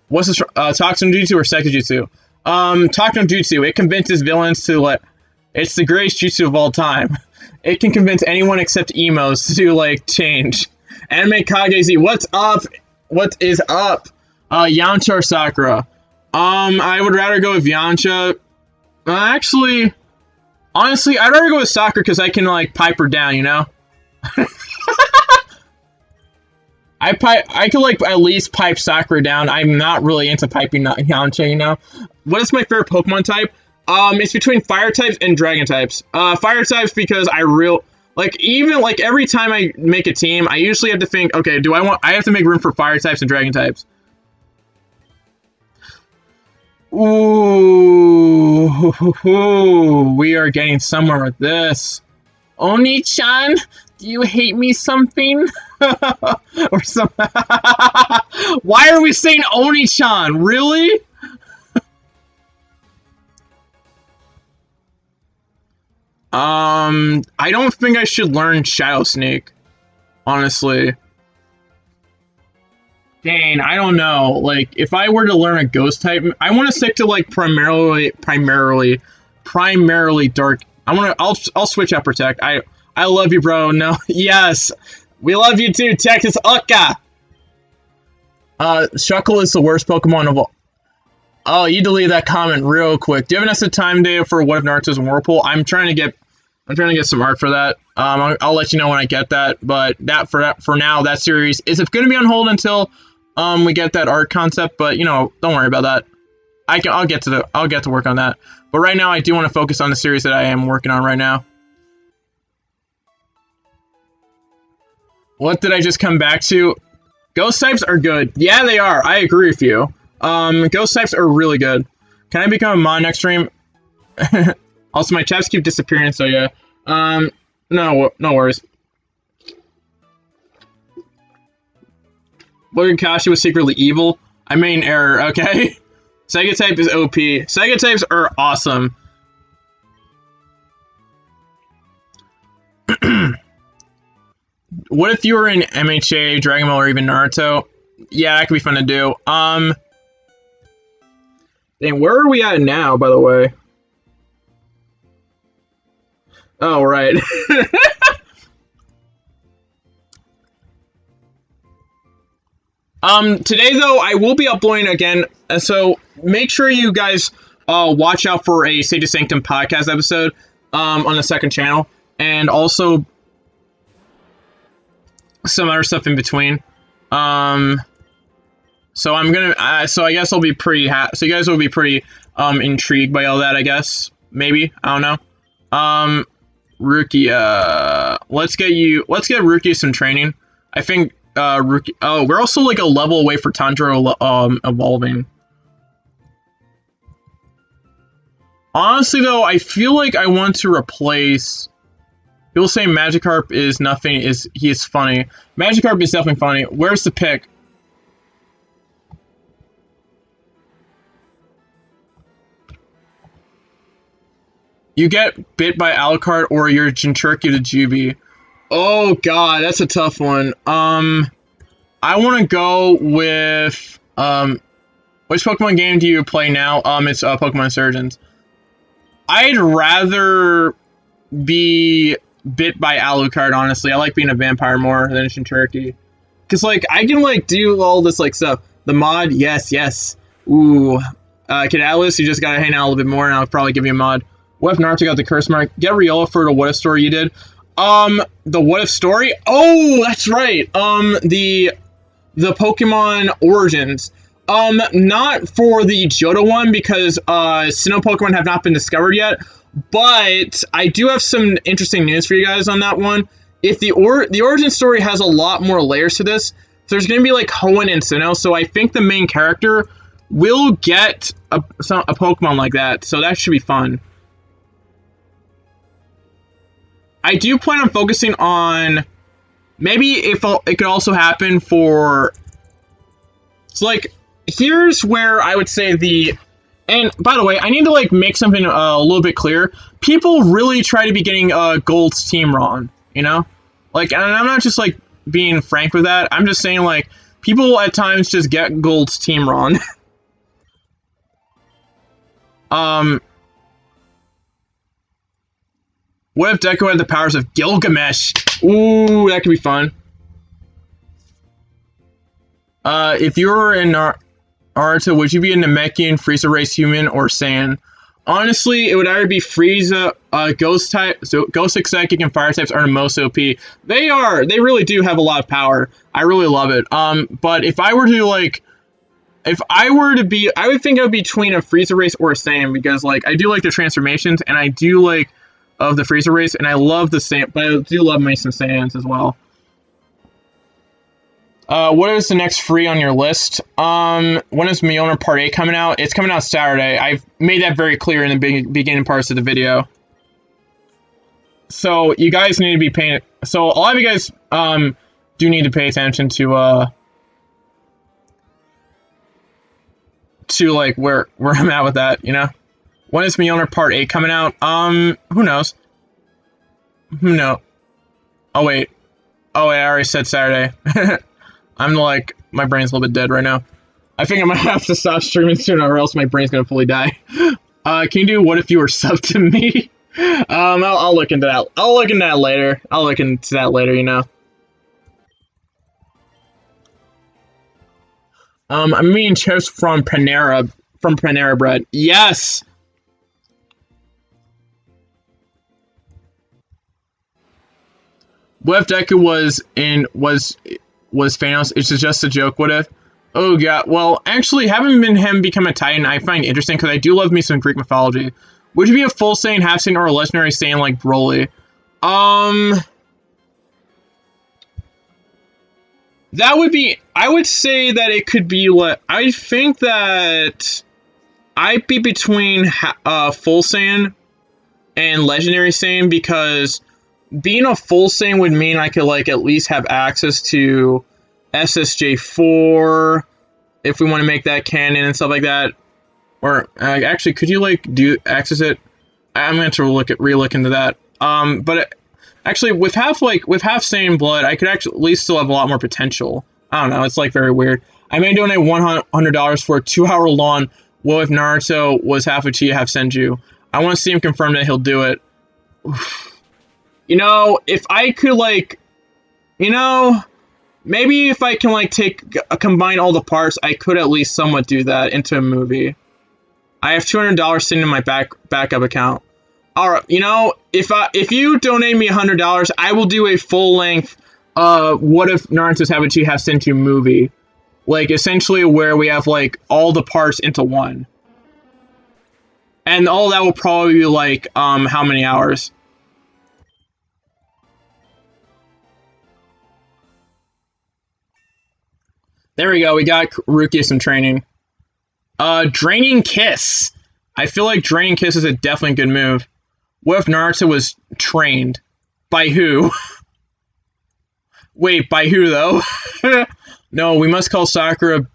What's the Toxin Jutsu or Sekijutsu? Toxin Jutsu. It convinces villains to let. It's the greatest jutsu of all time. It can convince anyone except emos to like change. Anime Kage Z. What's up? What is up? Yamcha or Sakura? I would rather go with Yamcha. Actually, honestly, I'd rather go with Sakura because I can like pipe her down, you know. I could like at least pipe Sakura down. I'm not really into piping Yamcha, you know. What is my favorite Pokemon type? It's between fire types and dragon types. Fire types because even like every time I make a team, I usually have to think, okay, I have to make room for fire types and dragon types. Ooh, we are getting somewhere with this. Oni-chan, do you hate me something? Or some. Why are we saying Oni-chan? Really? I don't think I should learn Shadow Sneak, honestly. Dang, I don't know. Like, if I were to learn a ghost type, I want to stick to like primarily dark. I'll switch up Protect. I love you, bro. No, yes, we love you too, Texas Oka. Shuckle is the worst Pokemon of all. Oh, you deleted that comment real quick. Do you have enough time, Dave, for what if Naruto's in Whirlpool? I'm trying to get some art for that. I'll let you know when I get that. But that for now, that series is going to be on hold until we get that art concept. But you know, don't worry about that. I'll get to work on that. But right now, I do want to focus on the series that I am working on right now. What did I just come back to? Ghost types are good. Yeah, they are. I agree with you. Ghost types are really good. Can I become a mod next stream? Also, my tabs keep disappearing, so yeah. No worries. What if Kakashi was secretly evil? I made an error, okay? Sega type is OP. Sega types are awesome. What if you were in MHA, Dragon Ball, or even Naruto? Yeah, that could be fun to do. Dang, where are we at now, by the way? Oh, right. Today, though, I will be uploading again, so make sure you guys watch out for a Sage of Sanctum podcast episode on the second channel, and also some other stuff in between. So I'm gonna, so I guess I'll be pretty so you guys will be pretty intrigued by all that, I guess. Maybe, I don't know. Rukia, let's get Rukia some training. I think Rookie. Oh, we're also like a level away for Tanjiro evolving. Honestly, though, I feel like I want to replace. People say Magikarp is nothing. He is funny? Magikarp is definitely funny. Where's the pick? You get bit by Alucard or you're Jinchuriki to Juby. Oh god, that's a tough one. I want to go with which Pokemon game do you play now? It's Pokemon Surgeons. I'd rather be bit by Alucard, honestly. I like being a vampire more than a Jinchuriki. Cause like I can like do all this like stuff. The mod, yes. Ooh. Kid Atlas, you just gotta hang out a little bit more and I'll probably give you a mod. What if Naruto got the curse mark? Get Riola for the what if story you did. The what if story? Oh, that's right. The Pokemon Origins. Not for the Johto one because Sinnoh Pokemon have not been discovered yet. But I do have some interesting news for you guys on that one. If the origin story has a lot more layers to this, there's gonna be like Hoenn and Sinnoh. So I think the main character will get a Pokemon like that. So that should be fun. I do plan on focusing on maybe if it could also happen for. It's like here's where I would say the. And by the way, I need to like make something a little bit clear. People really try to be getting Gold's team wrong, you know? Like, and I'm not just like being frank with that. I'm just saying like people at times just get Gold's team wrong. What if Deku had the powers of Gilgamesh? Ooh, that could be fun. If you were in Naruto, would you be a Namekian, Frieza race human, or Saiyan? Honestly, it would either be Frieza, Ghost type, so Ghost, Psychic, and Fire types are the most OP. They really do have a lot of power. I really love it. But if I were to like, I would think it would be between a Frieza race or a Saiyan because like I do like the transformations and I do like of the Frieza race and I love the Saiyan, but I do love me some Saiyans as well. What is the next free on your list? When is Mjolnir Part 8 coming out? It's coming out Saturday. I've made that very clear in the beginning parts of the video. So you guys need to be paying. So a lot of you guys do need to pay attention to like where I'm at with that, you know? When is Mjolnir Part 8 coming out? Who knows? Who knows? Oh wait, I already said Saturday. I'm like, my brain's a little bit dead right now. I think I might have to stop streaming soon or else my brain's gonna fully die. Can you do what if you were subbed to me? I'll look into that. I'll look into that later. You know. I'm eating chips from Panera Bread. Yes. What if Deku was Thanos? It's just a joke. What if? Oh yeah. Well, actually, having him become a Titan, I find interesting because I do love me some Greek mythology. Would you be a full Saiyan, half Saiyan, or a legendary Saiyan like Broly? That would be. I would say that it could be. I think that I'd be between full Saiyan and legendary Saiyan because being a full Saiyan would mean I could like at least have access to SSJ4 if we want to make that canon and stuff like that. Or actually, could you like access it? I'm going to relook into that. But actually, with half Saiyan blood, I could actually at least still have a lot more potential. I don't know. It's like very weird. I may donate $100 for a 2-hour long. What if Naruto was half Uchiha, half Senju? I want to see him confirm that he'll do it. You know, if I could like, you know, maybe if I can like combine all the parts, I could at least somewhat do that into a movie. I have $200 sitting in my backup account. All right, you know, if you donate me $100, I will do a full length. What if Naruto's half Uchiha, half Senju movie? Like essentially where we have like all the parts into one, and all that will probably be like how many hours? There we go. We got Rukia some training. Draining Kiss. I feel like Draining Kiss is a definitely good move. What if Naruto was trained? By who? Wait, by who though? No, we must call Sakura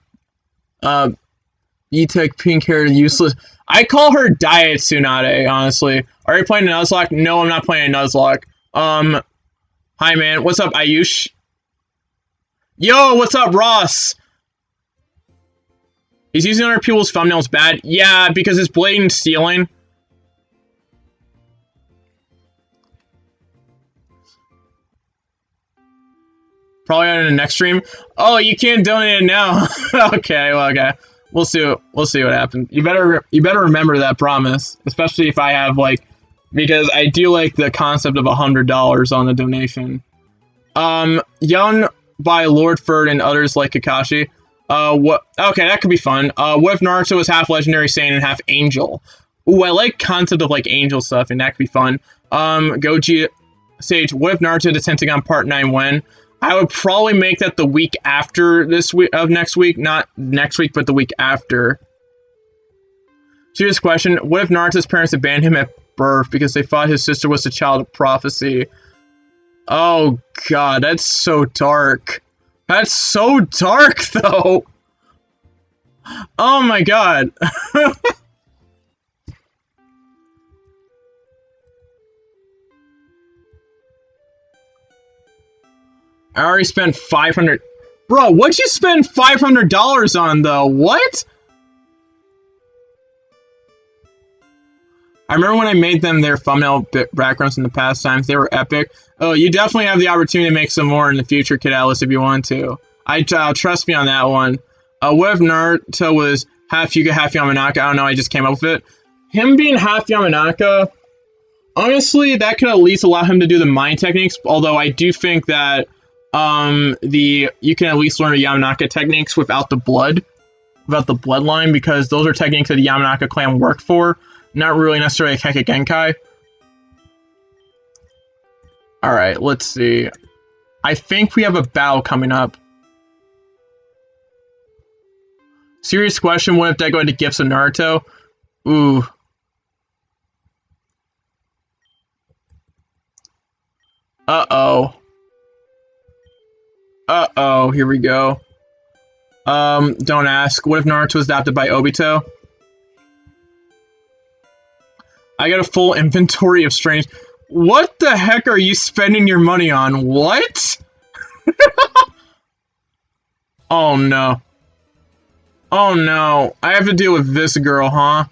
E-Tech pink hair useless. I call her Diet Tsunade, honestly. Are you playing a Nuzlocke? No, I'm not playing a Nuzlocke. Hi man, what's up, Ayush? Yo, what's up, Ross? Is using other people's thumbnails bad? Yeah, because it's blatant stealing. Probably on the next stream. Oh, you can't donate it now. Okay, well, okay. We'll see what happens. You better remember that promise, especially if I have like, because I do like the concept of $100 on the donation. Young by Lord Ferd and others like Kakashi. What? Okay, that could be fun. What if Naruto was half legendary Saiyan and half angel? Ooh, I like concept of like angel stuff, and that could be fun. Goji Sage. What if Naruto the Tentagon Part 9 when? I would probably make that the week after this week of next week, not next week, but the week after. Serious question: what if Naruto's parents abandoned him at birth because they thought his sister was the child of prophecy? Oh god, that's so dark. That's so dark, though. Oh my god. I already spent $500. Bro, what'd you spend $500 on, though? What? I remember when I made them their thumbnail backgrounds in the past times. They were epic. Oh, you definitely have the opportunity to make some more in the future, Kid Atlas, if you want to. Trust me on that one. What if Naruto was half Hyuga, half Yamanaka? I don't know, I just came up with it. Him being half Yamanaka, honestly, that could at least allow him to do the mind techniques, although I do think that you can at least learn the Yamanaka techniques without the bloodline, because those are techniques that the Yamanaka clan worked for, not really necessarily like Heike Genkai. Alright, let's see. I think we have a battle coming up. Serious question, what if Deku had the gifts of Naruto? Ooh. Uh-oh. Uh-oh, here we go. Don't ask. What if Naruto was adopted by Obito? I got a full inventory of strange... What the heck are you spending your money on? What? Oh no. Oh no. I have to deal with this girl, huh?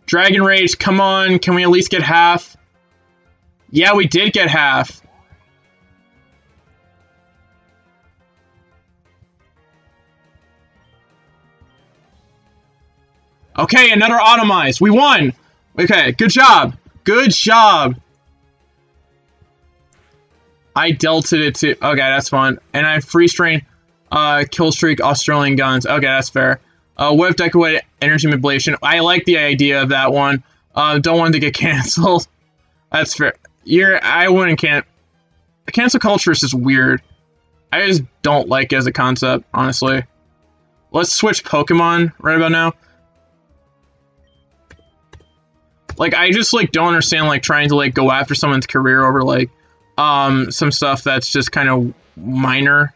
Dragon Rage, come on. Can we at least get half? Yeah, we did get half. Okay, another Automize. We won. Okay, good job. Good job. I delted it too. Okay, that's fun. And I freeze strain, kill streak, Australian guns. Okay, that's fair. What if Deku had energy manipulation? I like the idea of that one. Don't want it to get canceled. That's fair. I wouldn't cancel culture is just weird. I just don't like it as a concept, honestly. Let's switch Pokemon right about now. Like, I just, like, don't understand, like, trying to, like, go after someone's career over, like, some stuff that's just kind of minor.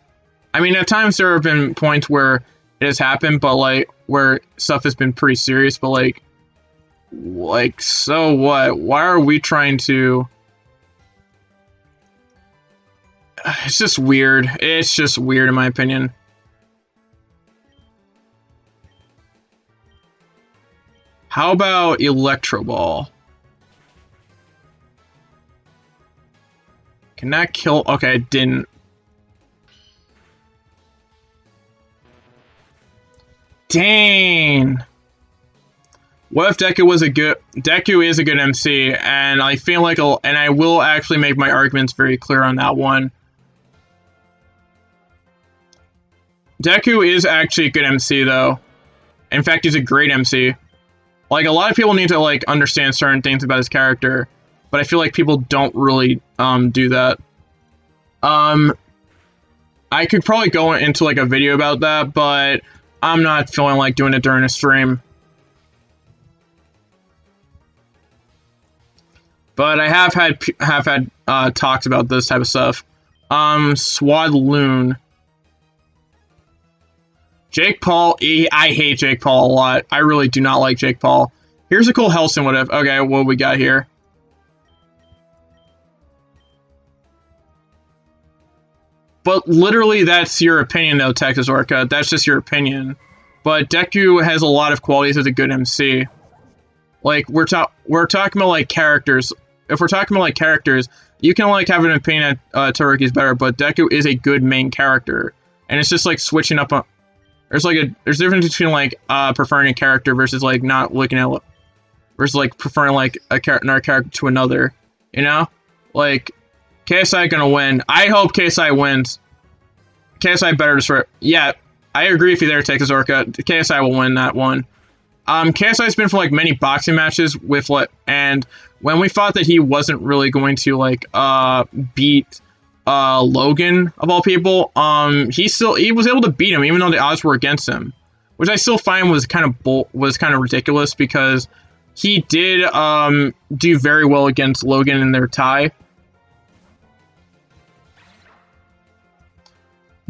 I mean, at times there have been points where it has happened, but, like, where stuff has been pretty serious, but, like, so what? Why are we trying to... It's just weird. It's just weird, in my opinion. How about Electro Ball? Can that kill? Okay, it didn't. Dang. What if Deku was a good... Deku is a good MC, and I feel like... And I will actually make my arguments very clear on that one. Deku is actually a good MC, though. In fact, he's a great MC. Like, a lot of people need to, like, understand certain things about his character. but I feel like people don't really do that. I could probably go into like a video about that, but I'm not feeling like doing it during a stream. But I have had talks about this type of stuff. Swadloon. Jake Paul. I hate Jake Paul a lot. I really do not like Jake Paul. Here's a cool Hellsing what if. Okay, what we got here? But literally, that's your opinion, though, Texas Orca. That's just your opinion. But Deku has a lot of qualities as a good MC. Like, we're talking about, like, characters. If we're talking about, like, characters, you can, like, have an opinion that Todoroki's better, but Deku is a good main character. And it's just, like, switching up on... There's a difference between, like, preferring a character versus, like, not looking at... Versus, like, preferring, like, another character to another. You know? Like... KSI gonna win. I hope KSI wins. KSI better destroy. Yeah, I agree with you there, Texas Orca. KSI will win that one. KSI's been for like many boxing matches with like, and when we thought that he wasn't really going to like beat Logan of all people, he was able to beat him even though the odds were against him, which I still find was kind of ridiculous because he did do very well against Logan in their tie.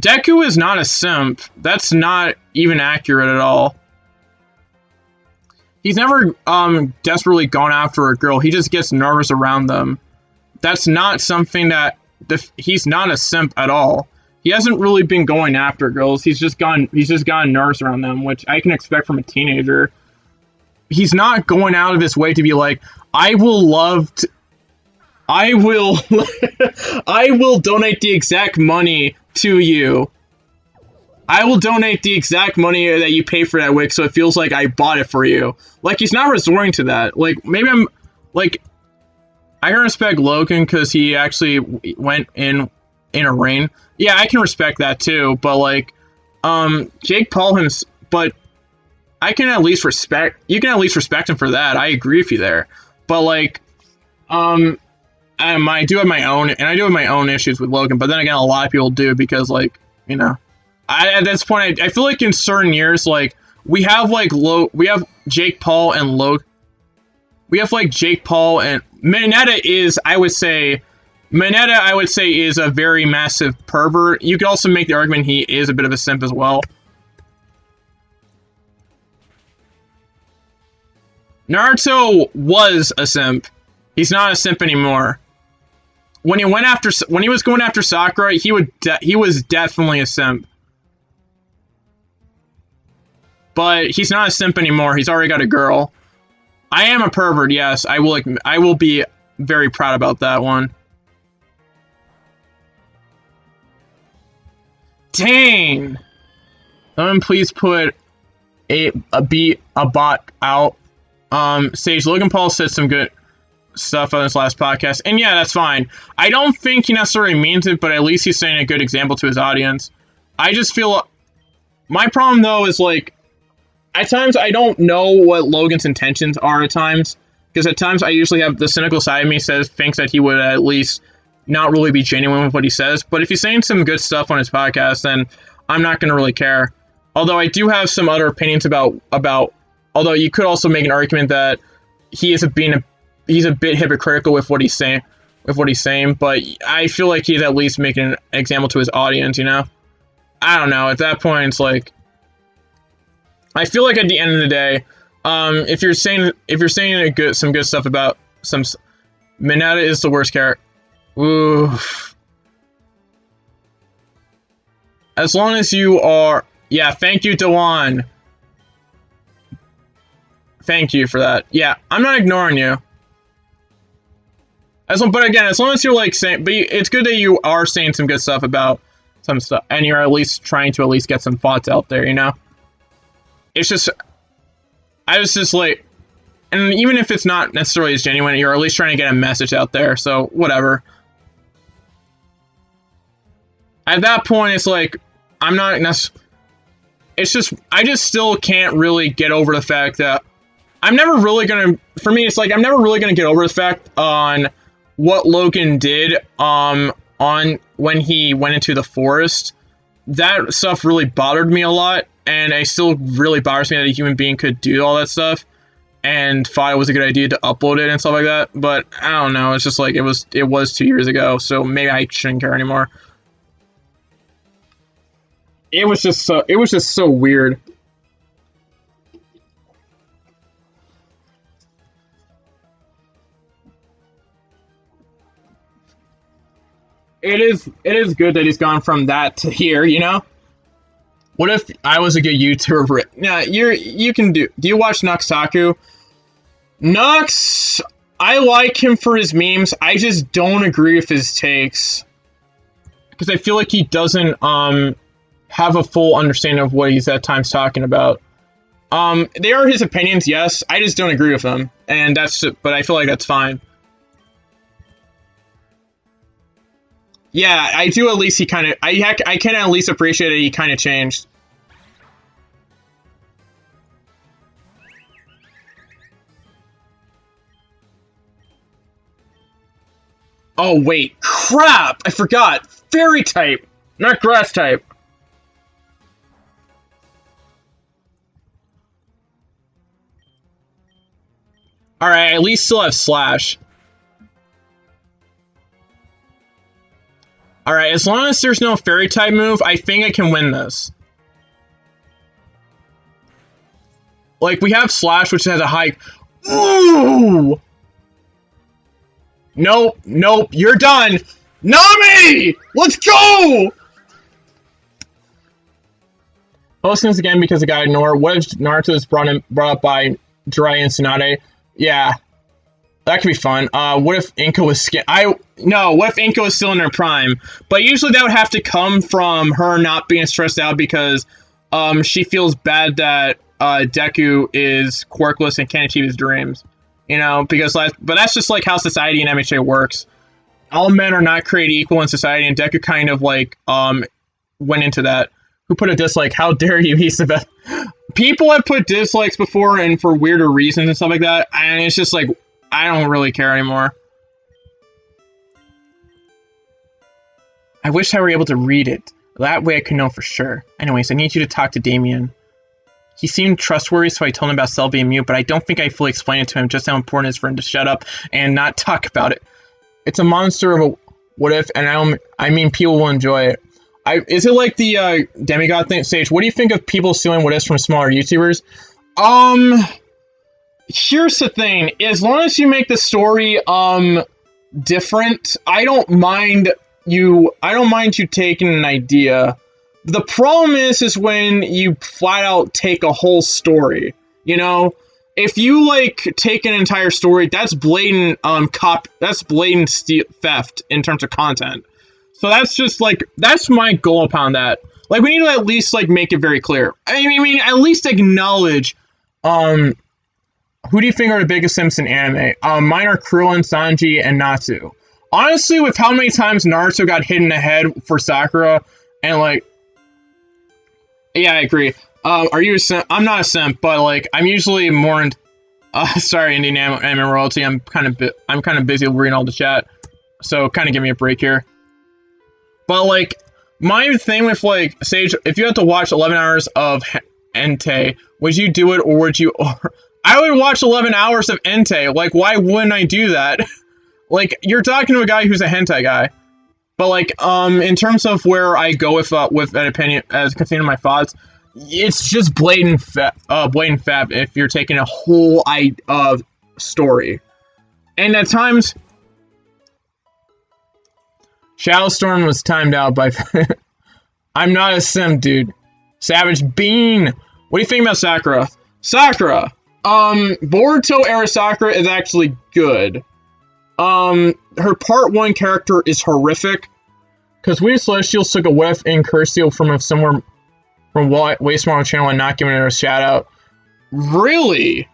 Deku is not a simp. That's not even accurate at all. He's never desperately gone after a girl. He just gets nervous around them. That's not something that... he's not a simp at all. He hasn't really been going after girls. He's just gotten nervous around them, which I can expect from a teenager. He's not going out of his way to be like, I will donate the exact money to you. I will donate the exact money that you pay for that wig so it feels like I bought it for you. Like, he's not resorting to that. Like, maybe I'm... Like, I can respect Logan because he actually went in a ring. Yeah, I can respect that too, but, like, Jake Paul but I can at least respect... You can at least respect him for that. I agree with you there. But, like, I do have my own issues with Logan, but then again, a lot of people do because, like, you know, at this point, I feel like in certain years, like, we have Jake Paul and Logan. We have like Jake Paul and Mineta. I would say, is a very massive pervert. You could also make the argument he is a bit of a simp as well. Naruto was a simp. He's not a simp anymore. When he was going after Sakura, he was definitely a simp. But he's not a simp anymore. He's already got a girl. I am a pervert, yes. I will be very proud about that one. Dang. Someone please put a bot out. Sage, Logan Paul said some good stuff on this last podcast, and yeah, that's fine. I don't think he necessarily means it, but at least he's setting a good example to his audience. I just feel my problem though is like at times I don't know what Logan's intentions are at times, because at times I usually have the cynical side of me thinks that he would at least not really be genuine with what he says, but if he's saying some good stuff on his podcast, then I'm not going to really care. Although I do have some other opinions about although you could also make an argument that he's a bit hypocritical with what he's saying, but I feel like he's at least making an example to his audience, you know? I don't know, at that point, it's like, I feel like at the end of the day, if you're saying some good stuff about Mineta is the worst character. Oof. As long as you are, yeah, thank you, Dewan. Thank you for that. Yeah, I'm not ignoring you. But again, as long as you're like saying, but it's good that you are saying some good stuff about some stuff, and you're at least trying to at least get some thoughts out there, you know? It's just, I was just like, and even if it's not necessarily as genuine, you're at least trying to get a message out there, so whatever. At that point, it's like, I'm not necessarily, it's just, I just still can't really get over the fact that I'm never really gonna, for me, it's like, I'm never really gonna get over the fact on what Logan did, on when he went into the forest. That stuff really bothered me a lot, and it still really bothers me that a human being could do all that stuff, and thought it was a good idea to upload it and stuff like that. But I don't know, it's just like, it was 2 years ago, so maybe I shouldn't care anymore. It was just so weird. It is good that he's gone from that to here, you know? What if I was a good YouTuber? Yeah, you can do you watch Noxaku? Nux, I like him for his memes. I just don't agree with his takes. Because I feel like he doesn't have a full understanding of what he's at times talking about. They are his opinions, yes. I just don't agree with them. And but I feel like that's fine. Yeah, I do at least he kind of... I can at least appreciate that he kind of changed. Oh, wait. Crap! I forgot! Fairy type! Not grass type. Alright, at least still have Slash. Alright, as long as there's no fairy type move, I think I can win this. Like, we have Slash, which has a high... Ooh! Nope, nope, you're done! Nami! Let's go! Postings again because the guy Nor. What if Naruto is brought up by Jiraiya and Tsunade? Yeah. That could be fun. What if Inko was what if Inko is still in her prime? But usually that would have to come from her not being stressed out because she feels bad that Deku is quirkless and can't achieve his dreams. You know, but that's just like how society in MHA works. All men are not created equal in society, and Deku kind of like went into that. Who put a dislike? How dare you? He's the best. People have put dislikes before and for weirder reasons and stuff like that, and it's just like, I don't really care anymore. I wish I were able to read it. That way I could know for sure. Anyways, I need you to talk to Damien. He seemed trustworthy, so I told him about Cell being mute, but I don't think I fully explained it to him just how important it is for him to shut up and not talk about it. It's a monster of a what if, and I mean people will enjoy it. Is it like the demigod thing, Sage? What do you think of people stealing what ifs from smaller YouTubers? Here's the thing. As long as you make the story different, I don't mind you taking an idea. The problem is when you flat out take a whole story, you know? If you like take an entire story, that's blatant theft in terms of content. So that's just like, that's my goal upon that. Like, we need to at least like make it very clear. I mean at least acknowledge who do you think are the biggest simps in anime? Mine are Krillin, Sanji, and Natsu. Honestly, with how many times Naruto got hit in the head for Sakura, and like, yeah, I agree. Are you a simp? I'm not a simp, but like, I'm usually mourned. Sorry, Indian anime royalty. I'm kind of busy reading all the chat, so kind of give me a break here. But like, my thing with like Sage, if you had to watch 11 hours of Entei, would you do it, or would you? I would watch 11 hours of Entei. Like, why wouldn't I do that? Like, you're talking to a guy who's a hentai guy. But like, in terms of where I go with that opinion as continuing my thoughts, it's just blatant fab if you're taking a whole story. And at times, Shadowstorm was timed out by. I'm not a sim, dude. Savage Bean. What do you think about Sakura? Sakura. Boruto era Sakura is actually good. Her part 1 character is horrific. Because we Celestials took a whiff in Curseal from somewhere from Waste Model channel and not giving her a shout out. Really?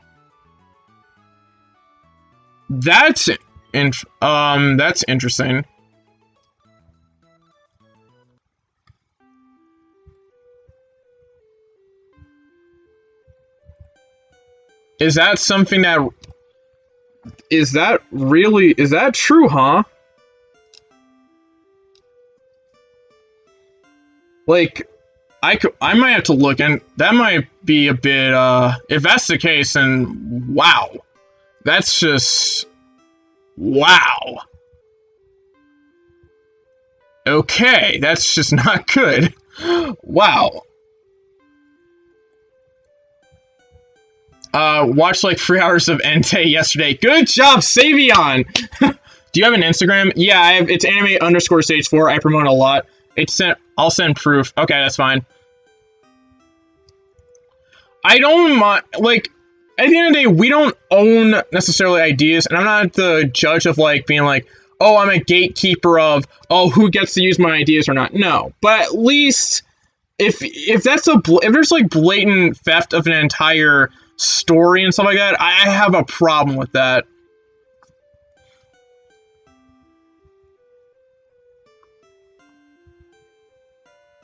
That's interesting. Is that something that... Is that true, huh? Like, I might have to look, and that might be a bit, if that's the case, then wow. That's just... Wow. Okay, that's just not good. Wow. Watched like 3 hours of Entei yesterday. Good job, Savion! Do you have an Instagram? Yeah, I have. It's anime_stage4. I promote a lot. I'll send proof. Okay, that's fine. I don't mind, like, at the end of the day, we don't own necessarily ideas, and I'm not the judge of, like, being like, oh, I'm a gatekeeper of, oh, who gets to use my ideas or not. No, but at least if there's like blatant theft of an entire story and stuff like that, I have a problem with that.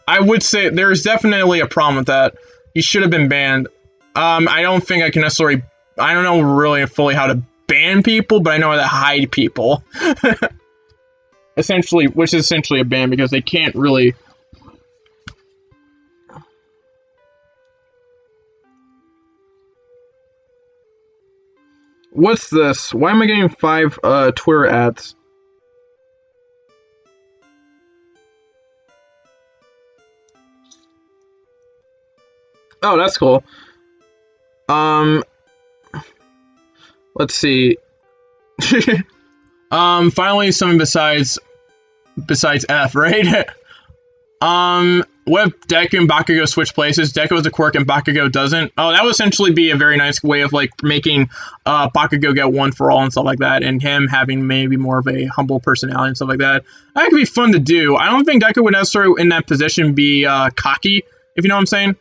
I would say there's definitely a problem with that. He should have been banned. I don't think I can necessarily... I don't know really fully how to ban people, but I know how to hide people. Essentially, which is essentially a ban, because they can't really... What's this? Why am I getting 5 Twitter ads? Oh, that's cool. Let's see. Finally something besides F, right? What if Deku and Bakugo switch places? Deku has a quirk and Bakugo doesn't. Oh, that would essentially be a very nice way of, like, making Bakugo get one for all and stuff like that, and him having maybe more of a humble personality and stuff like that. That could be fun to do. I don't think Deku would necessarily, in that position, be cocky, if you know what I'm saying.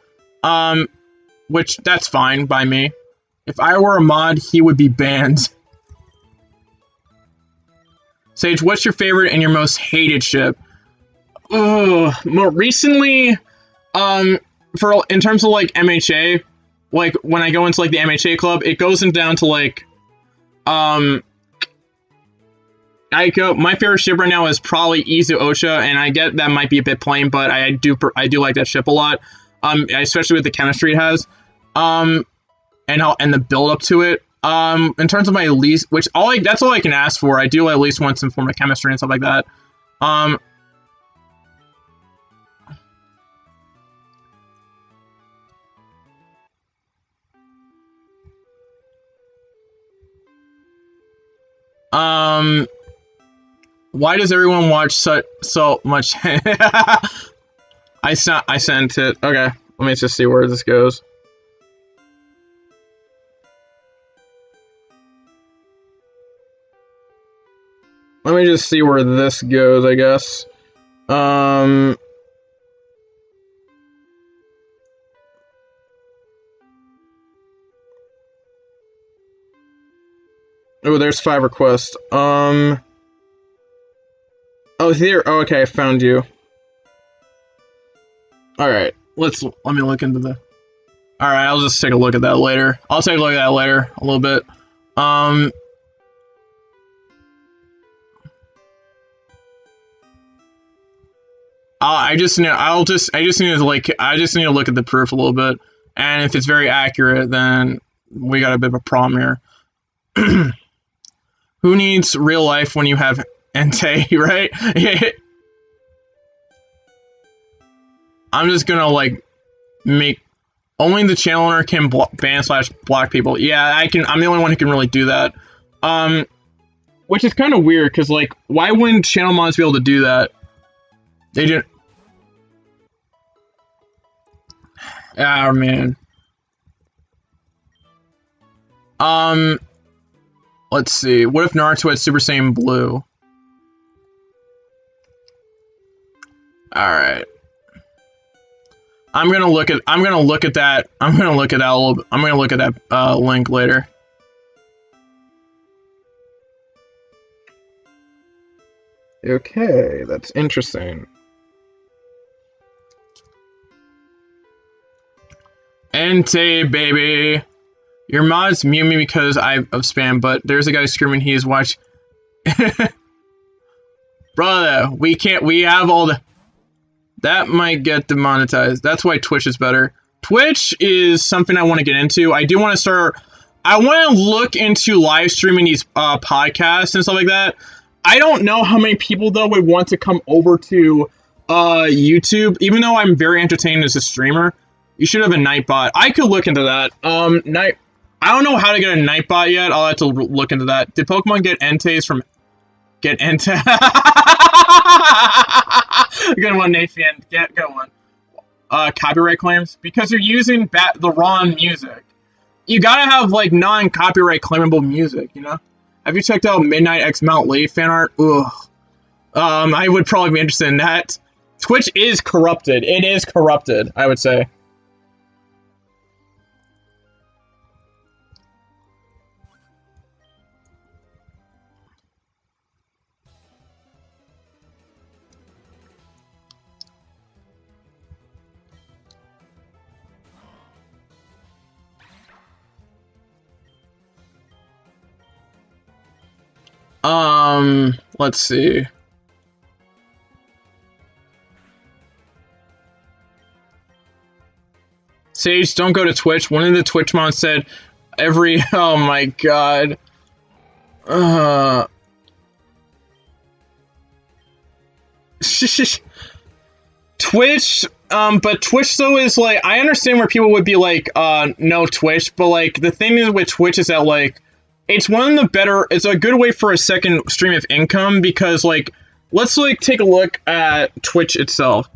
Which, that's fine by me. If I were a mod, he would be banned. Sage, what's your favorite and your most hated ship? More recently, in terms of, like, MHA, like, when I go into, like, the MHA club, it goes down to, like, my favorite ship right now is probably Izu Osha, and I get that might be a bit plain, but I do like that ship a lot, especially with the chemistry it has, and the build up to it. In terms of my least, that's all I can ask for. I do at least want some form of chemistry and stuff like that. Why does everyone watch so much? I sent it. Okay, let me just see where this goes. Let me just see where this goes, I guess. Oh, there's 5 requests. Oh, here. Oh, okay, I found you. Alright, let me look into the... Alright, I'll just take a look at that later. I'll take a look at that later, a little bit. I just need to look at the proof a little bit, and if it's very accurate, then we got a bit of a problem here. Who needs real life when you have Entei, right? I'm just gonna, like, make... Only the channel owner can ban/block people. Yeah, I can. I'm the only one who can really do that. Which is kind of weird, because, like, why wouldn't channel mods be able to do that? They didn't... Ah, man. Let's see. What if Naruto had Super Saiyan Blue? Alright. I'm gonna look at that link later. Okay, that's interesting. Entei, baby. Your mods mute me because of spam, but there's a guy screaming he is watching. Brother, we have all the... That might get demonetized. That's why Twitch is better. Twitch is something I want to get into. I do want to start... I want to look into live streaming these podcasts and stuff like that. I don't know how many people, though, would want to come over to YouTube, even though I'm very entertained as a streamer. You should have a Nightbot. I could look into that. I don't know how to get a Nightbot yet. I'll have to look into that. Did Pokemon get Entei from... Get Entei? Good one, Nathan. Good one. Copyright claims? Because you're using the wrong music. You gotta have, like, non-copyright claimable music, you know? Have you checked out Midnight X Mount Lee fan art? Ugh. I would probably be interested in that. Twitch is corrupted. It is corrupted, I would say. Let's see. Sage, don't go to Twitch. One of the Twitch mods said oh my god. Twitch, but Twitch though is like, I understand where people would be like, no Twitch, but like, the thing is with Twitch is that like, it's it's a good way for a second stream of income because like, let's like take a look at Twitch itself.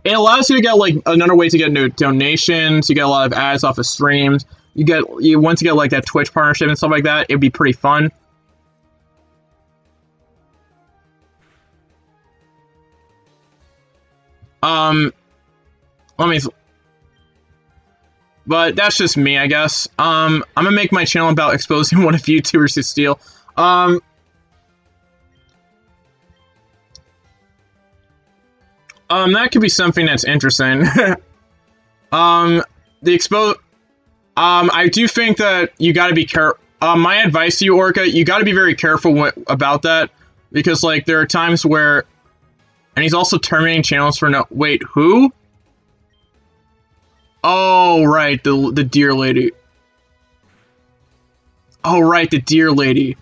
It allows you to get like another way to get new donations, you get a lot of ads off of streams, you want to get like that Twitch partnership and stuff like that, it'd be pretty fun. But that's just me, I guess. I'm gonna make my channel about exposing one of YouTubers to steal. That could be something that's interesting. I do think that you gotta be careful. My advice to you, Orca, you gotta be very careful about that. Because, like, there are times where... And he's also terminating channels for no... Wait, who? Oh, right, the deer lady. Oh, right, the deer lady.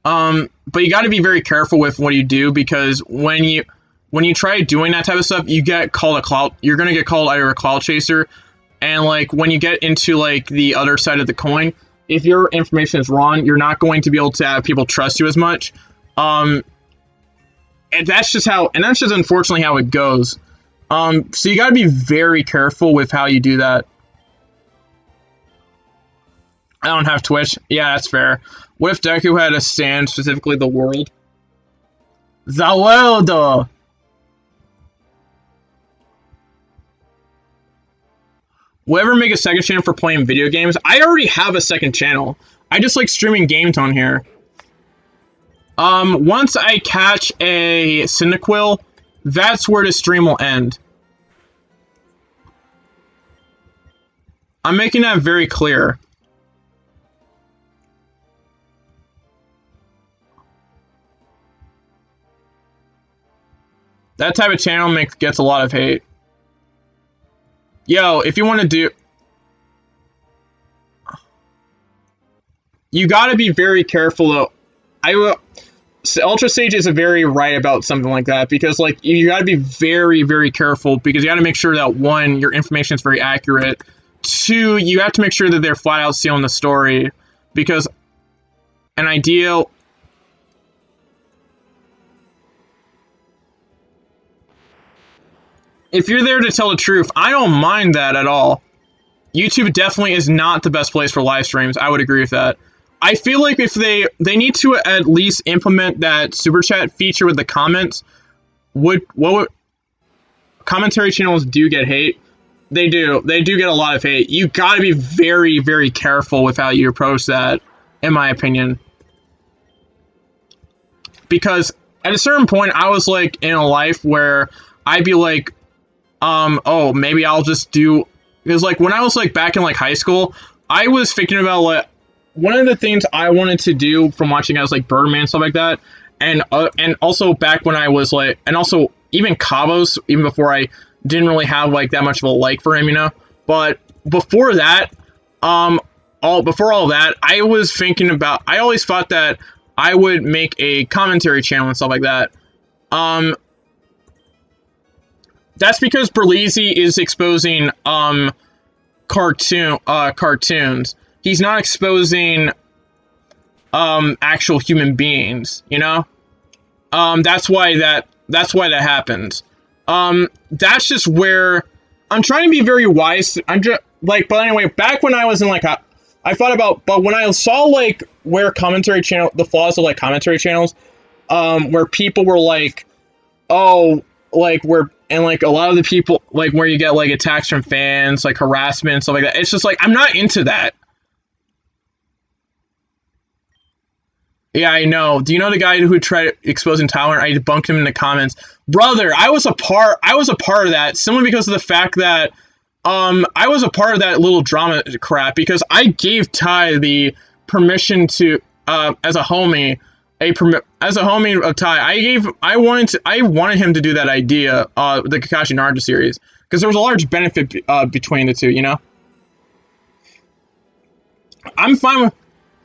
But you gotta be very careful with what you do, because when you try doing that type of stuff, you get called you're gonna get called either a cloud chaser, and, like, when you get into, like, the other side of the coin, if your information is wrong, you're not going to be able to have people trust you as much. And that's just unfortunately how it goes. So you gotta be very careful with how you do that. I don't have Twitch. Yeah, that's fair. What if Deku had a stand, specifically the world? The world! Will I ever make a second channel for playing video games? I already have a second channel. I just like streaming games on here. Once I catch a Cyndaquil, that's where the stream will end. I'm making that very clear. That type of channel gets a lot of hate. Yo, if you want to do... You gotta be very careful, though. Ultra Sage is very right about something like that, because, like, you gotta be very, very careful, because you gotta make sure that, one, your information is very accurate. Two, you have to make sure that they're flat out stealing the story, because an ideal... If you're there to tell the truth, I don't mind that at all. YouTube definitely is not the best place for live streams. I would agree with that. I feel like if they need to at least implement that super chat feature with the comments. Commentary channels do get hate. They do get a lot of hate. You gotta be very, very careful with how you approach that, in my opinion. Because at a certain point, I was like in a life where I'd be like, oh, maybe I'll just do because like when I was like back in like high school, I was thinking about like one of the things I wanted to do from watching guys like Birdman and stuff like that, and also back when I was like, and also even Cabos, even before I didn't really have like that much of a like for him, you know. But before that, before all that, I was thinking about. I always thought that I would make a commentary channel and stuff like that. That's because Berlizzi is exposing cartoons. He's not exposing actual human beings, you know? That's why that happens. That's just where I'm trying to be very wise. I'm just like, but anyway, back when I was in like I thought about, but when I saw like where the flaws of like commentary channels, where people were like, oh, like and like a lot of the people, like where you get like attacks from fans, like harassment and stuff like that. It's just like, I'm not into that. Yeah, I know. Do you know the guy who tried exposing Tyler? I debunked him in the comments. Brother, I was a part of that simply because of the fact that I was a part of that little drama crap because I gave Ty the permission to as a homie of Ty, I wanted him to do that idea, the Kakashi Naruto series, because there was a large benefit between the two, you know? I'm fine with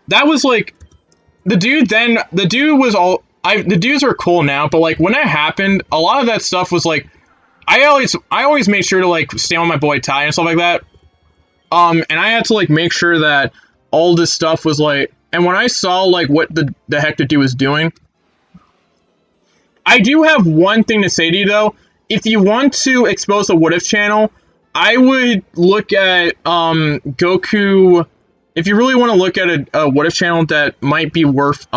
that. Was like the dudes are cool now, but like when that happened, a lot of that stuff was like I always made sure to like stand with my boy Ty and stuff like that. And I had to like make sure that all this stuff was like, and when I saw like what the heck the dude was doing, I do have one thing to say to you though. If you want to expose the What If channel, I would look at Goku. If you really want to look at a What If channel that might be worth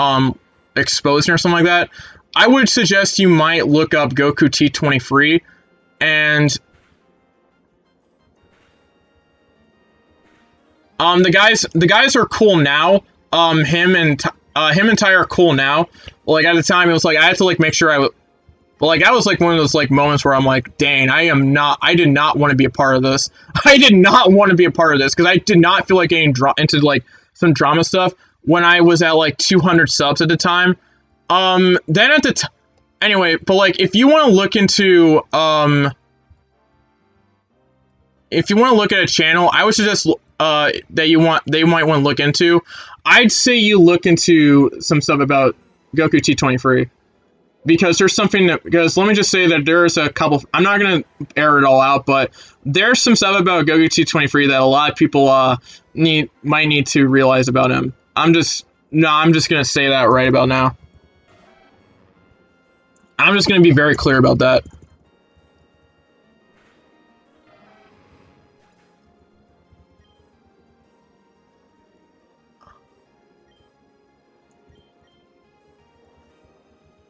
exposing or something like that, I would suggest you might look up Goku T23, and the guys are cool now. Him and Ty are cool now. Like at the time, it was like I had to like make sure but like that was like one of those like moments where I'm like, dang, I did not want to be a part of this. I did not want to be a part of this because I did not feel like getting into like some drama stuff when I was at like 200 subs at the time. Then at the anyway, but like if you want to look into if you want to look at a channel, I would suggest they might want to look into. I'd say you look into some stuff about Goku T23. Because there's something because let me just say that there's a couple, I'm not going to air it all out, but there's some stuff about Goku T23 that a lot of people might need to realize about him. I'm just going to say that right about now. I'm just going to be very clear about that.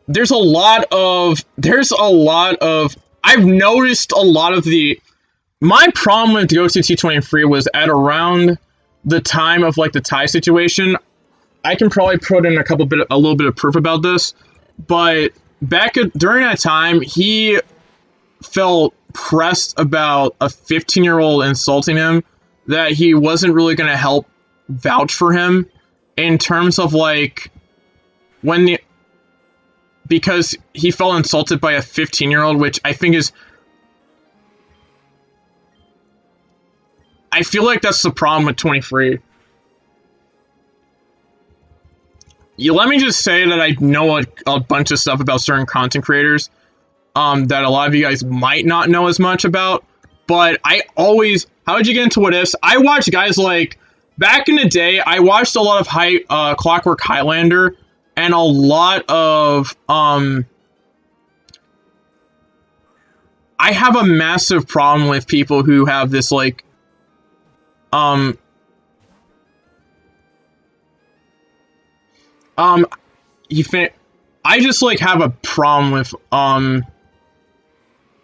There's a lot of, I've noticed a lot of my problem with Goku T23 was at around the time of like the Ty situation. I can probably put in a little bit of proof about this, but during that time, he felt pressed about a 15-year-old insulting him that he wasn't really going to help vouch for him in terms of like because he felt insulted by a 15-year-old, which I think is... I feel like that's the problem with 23. Let me just say that I know a bunch of stuff about certain content creators that a lot of you guys might not know as much about, but how did you get into What Ifs? I watched guys like... Back in the day, I watched a lot of Clockwork Highlander, and a lot of, I have a massive problem with people who have this, like, I just, like, have a problem with, I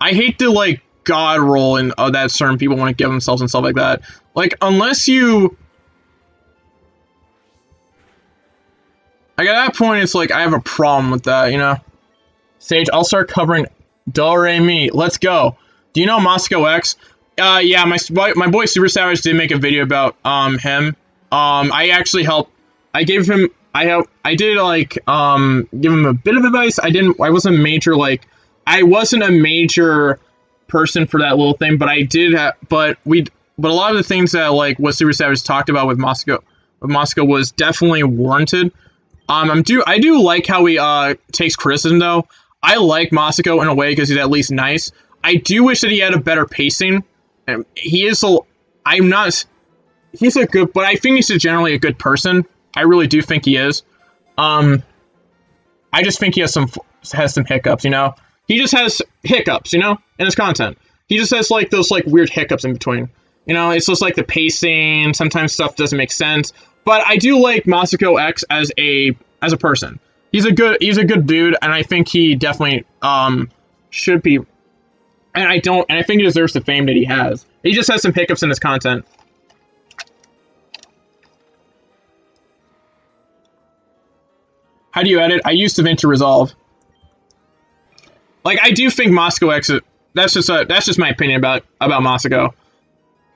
hate the, like, God roll and that certain people want to give themselves and stuff like that. Like, unless you... Like, at that point, it's like, I have a problem with that, you know? Sage, I'll start covering Do Re Mi. Let's go. Do you know Moscow X? Yeah, my boy Super Savage did make a video about him. I actually helped. I gave him. I did like give him a bit of advice. I wasn't major like. I wasn't a major person for that little thing, but I did. But a lot of the things that like what Super Savage talked about with Moscow was definitely warranted. I do like how he takes criticism though. I like Moscow in a way because he's at least nice. I do wish that he had a better pacing. He is a. I'm not. He's a good, but I think he's generally a good person. I really do think he is. I just think he has some hiccups. You know, he just has hiccups. You know, in his content, he just has like those like weird hiccups in between. You know, it's just like the pacing. Sometimes stuff doesn't make sense. But I do like Masako X as a person. He's a good dude, and I think he definitely should be. And I think he deserves the fame that he has. He just has some hiccups in his content. How do you edit? I use DaVinci Resolve. Like I do think Moscow X. That's just my opinion about Moscow.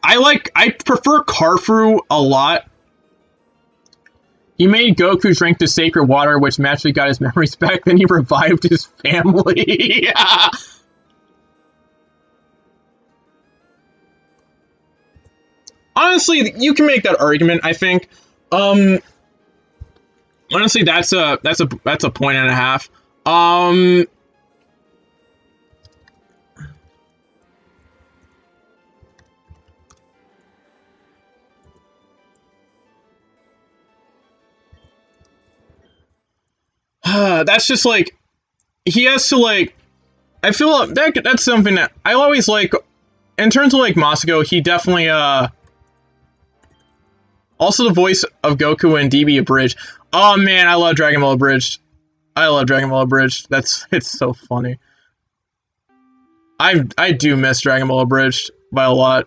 I prefer Carfru a lot. He made Goku drink the sacred water, which magically got his memories back. Then he revived his family. Honestly, you can make that argument. I think. Honestly, that's a point and a half. That's just like he has to like. I feel that's something that I always like. In terms of like Moscow, he definitely also the voice of Goku and DB Abridged. Oh man, I love Dragon Ball Abridged. It's so funny. I do miss Dragon Ball Abridged by a lot.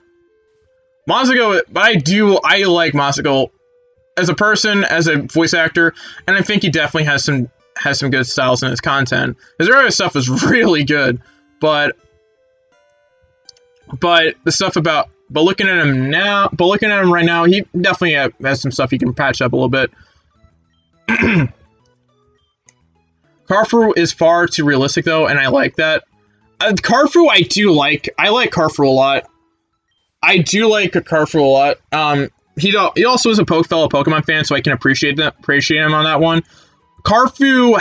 Moscow, but I like Moscow as a person, as a voice actor, and I think he definitely has some good styles in his content. His earlier stuff is really good, but the stuff about looking at him right now, he definitely has some stuff he can patch up a little bit. Carfru is far too realistic though, and I like that. Carfru, I like Carfru a lot. I do like Carfru a lot. He also is a fellow Pokemon fan, so I can appreciate him on that one. Carfru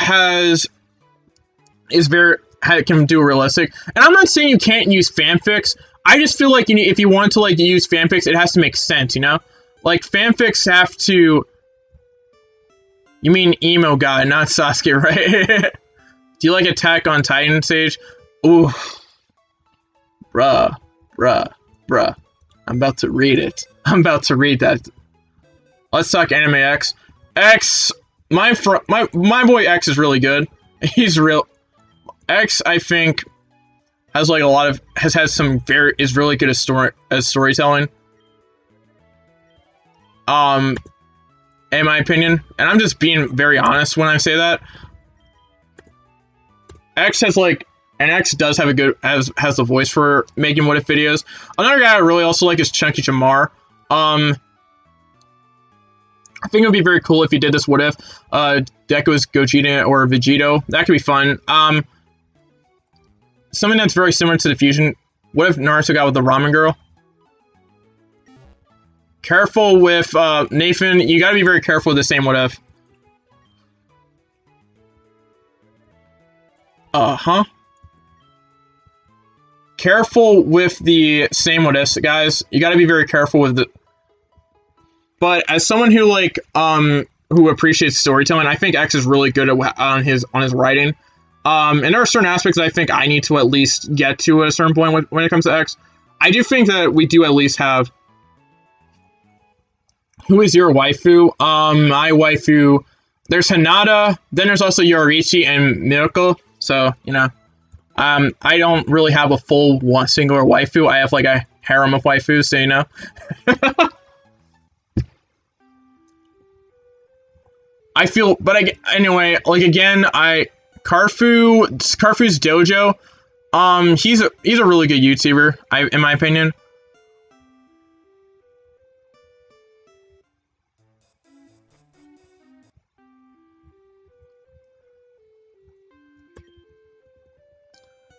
can do realistic, and I'm not saying you can't use fanfics. I just feel like if you want to like use fanfics, it has to make sense, you know? Like fanfics have to. You mean emo guy, not Sasuke, right? Do you like Attack on Titan, Sage? Ooh, bruh. I'm about to read it. I'm about to read that. Let's talk Anime X. X, my boy X is really good. He's real. X, I think, has like a lot of is really good at storytelling. In my opinion, and I'm just being very honest when I say that. X does have has the voice for making What If videos. Another guy I really also like is Chunky Jamar. I think it would be very cool if he did this What If. Deko's Gogeta or Vegito. That could be fun. Something that's very similar to the fusion. What if Naruto got with the ramen girl? Careful with Nathan. You gotta be very careful with the same What If. Careful with the same What Ifs, guys. You gotta be very careful with the. But as someone who like who appreciates storytelling, I think X is really good on his writing. And there are certain aspects that I think I need to at least get to at a certain point when it comes to X. I do think that we do at least have. Who is your waifu? My waifu. There's Hinata. Then there's also Yoriichi and Miracle. So you know, I don't really have a full singular waifu. I have like a harem of waifus. So you know. I feel, but anyway, like again, Carfu's Dojo. He's a really good YouTuber, in my opinion.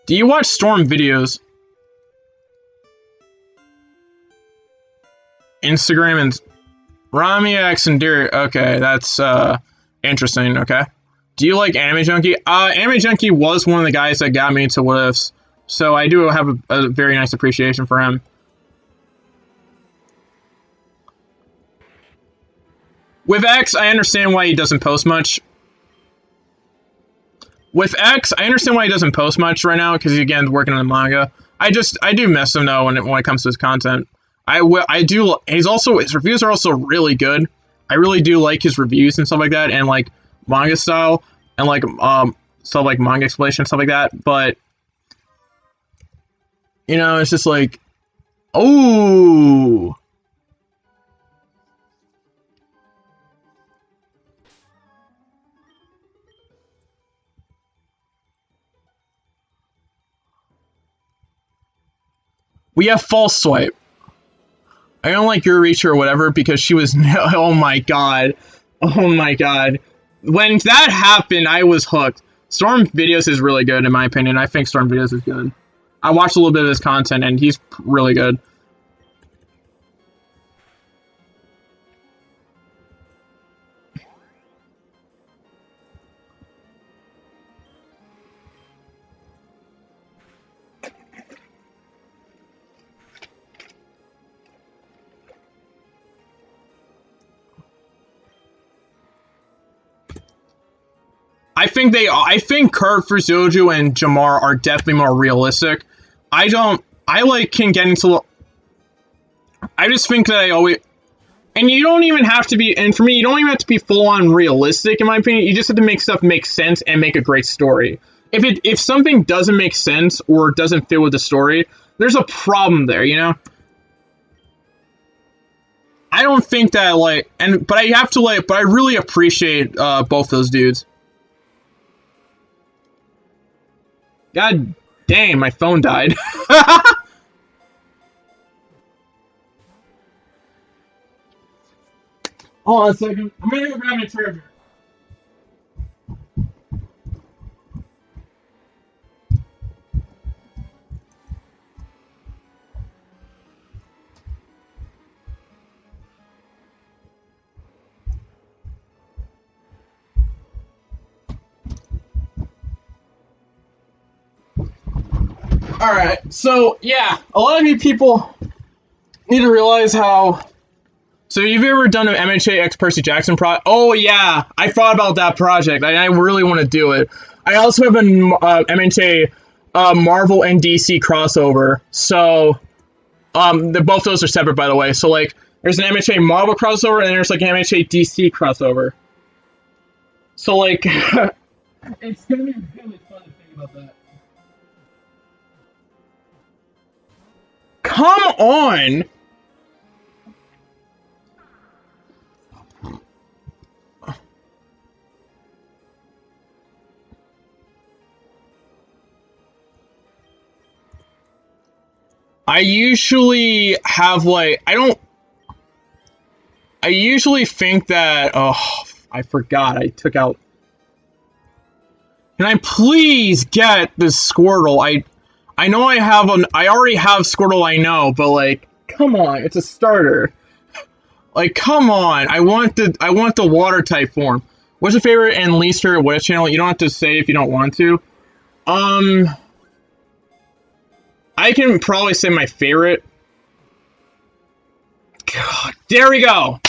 Do you watch Storm videos? Instagram and Rami X and Deer. Okay, that's interesting. Okay. Do you like Anime Junkie? Anime Junkie was one of the guys that got me into What Ifs, so I do have a very nice appreciation for him. With X, I understand why he doesn't post much. With X, I understand why he doesn't post much right now, because he's, again, working on the manga. I do miss him, though, when it comes to his content. His reviews are also really good. I really do like his reviews and stuff like that, and, like, manga style, and, like, stuff like manga explanation and stuff like that, but, you know, it's just like, oh... We have False Swipe. I don't like your Reacher or whatever because she was... Oh my god. Oh my god. When that happened, I was hooked. Storm Videos is really good, in my opinion. I think Storm Videos is good. I watched a little bit of his content, and he's really good. I think Kurt Fuzoju and Jamar are definitely more realistic. I like King getting to... I just think that I always... And you don't even have to be... And for me, you don't even have to be full-on realistic, in my opinion. You just have to make stuff make sense and make a great story. If something doesn't make sense or doesn't fit with the story, there's a problem there, you know? I don't think that, like... But I really appreciate both those dudes. God dang, my phone died. Hold on a second. I'm gonna go grab my charger. Alright, so, yeah, a lot of you people need to realize how... So, you've ever done an MHA X Percy Jackson project? Oh, yeah, I thought about that project. I really want to do it. I also have an MHA Marvel and DC crossover. So, both those are separate, by the way. So, like, there's an MHA Marvel crossover, and there's, like, an MHA DC crossover. So, like, it's going to be really fun to think about that. Come on! I usually have, like, I usually think that, oh, I forgot, I took out... Can I please get this Squirtle? I know I already have Squirtle, I know, but, like, come on, it's a starter. Like, come on, I want the water type form. What's your favorite and least favorite What If channel? You don't have to say if you don't want to. I can probably say my favorite. God, there we go!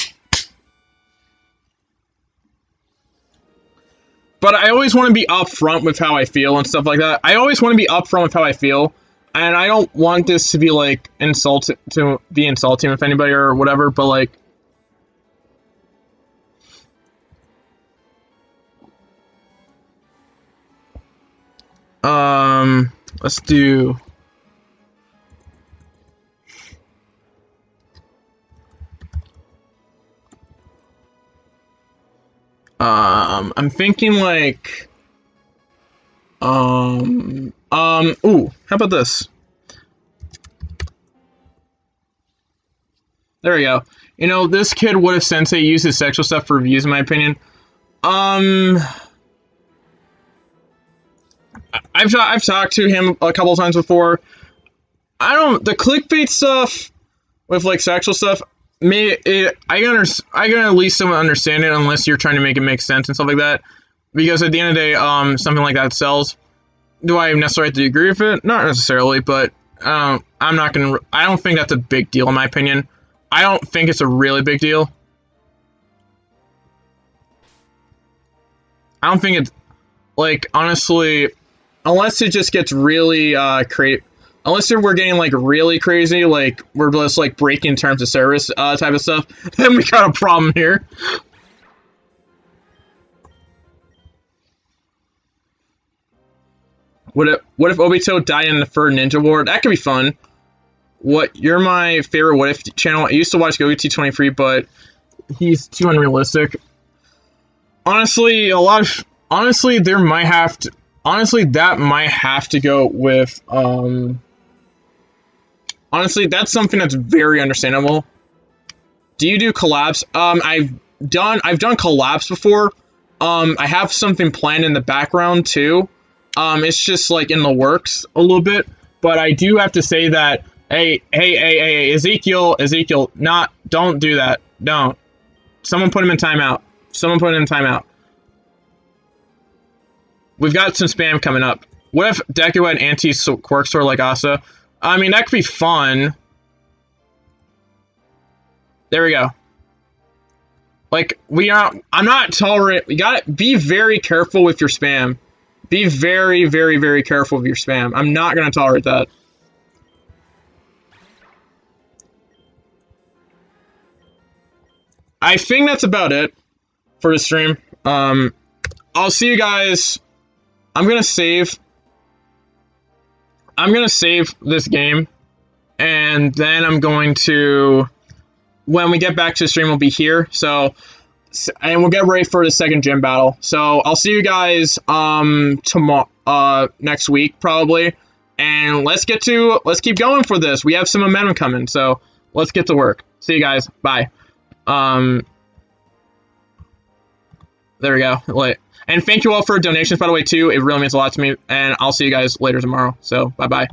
But I always want to be upfront with how I feel and stuff like that. I always want to be upfront with how I feel. And I don't want this to be, like, insulting with anybody or whatever, but, like... Let's do... I'm thinking like, ooh, how about this? There we go. You know, this kid What If Sensei uses sexual stuff for reviews, in my opinion. I've talked to him a couple of times before. The clickbait stuff with like sexual stuff. I can at least somewhat understand it unless you're trying to make it make sense and stuff like that. Because at the end of the day, something like that sells. Do I necessarily have to agree with it? Not necessarily, but I'm not gonna. I don't think that's a big deal in my opinion. I don't think it's a really big deal. I don't think it's like honestly, unless it just gets really crazy. Unless we're getting like really crazy, like we're just like breaking terms of service type of stuff, then we got a problem here. What if Obito died in the third Ninja War? That could be fun. You're my favorite What If channel. I used to watch Goku T23, but he's too unrealistic. Honestly, there might have to. Honestly, that might have to go with. Honestly, that's something that's very understandable. Do you do collabs? I've done collabs before. I have something planned in the background too. It's just like in the works a little bit, but I do have to say that hey, Ezekiel, don't do that. Don't. Someone put him in timeout. We've got some spam coming up. What if Deku had anti-quirk sword like Asa? I mean, that could be fun. There we go. Like, I'm not tolerant. You gotta be very careful with your spam. Be very, very, very careful with your spam. I'm not gonna tolerate that. I think that's about it for the stream. I'll see you guys. I'm gonna save this game, and then I'm going to, when we get back to the stream, we'll be here. So, and we'll get ready for the second gym battle. So I'll see you guys tomorrow, next week probably, and let's keep going for this. We have some momentum coming, so let's get to work. See you guys. Bye. There we go. And thank you all for donations, by the way, too. It really means a lot to me, and I'll see you guys later tomorrow. So bye bye.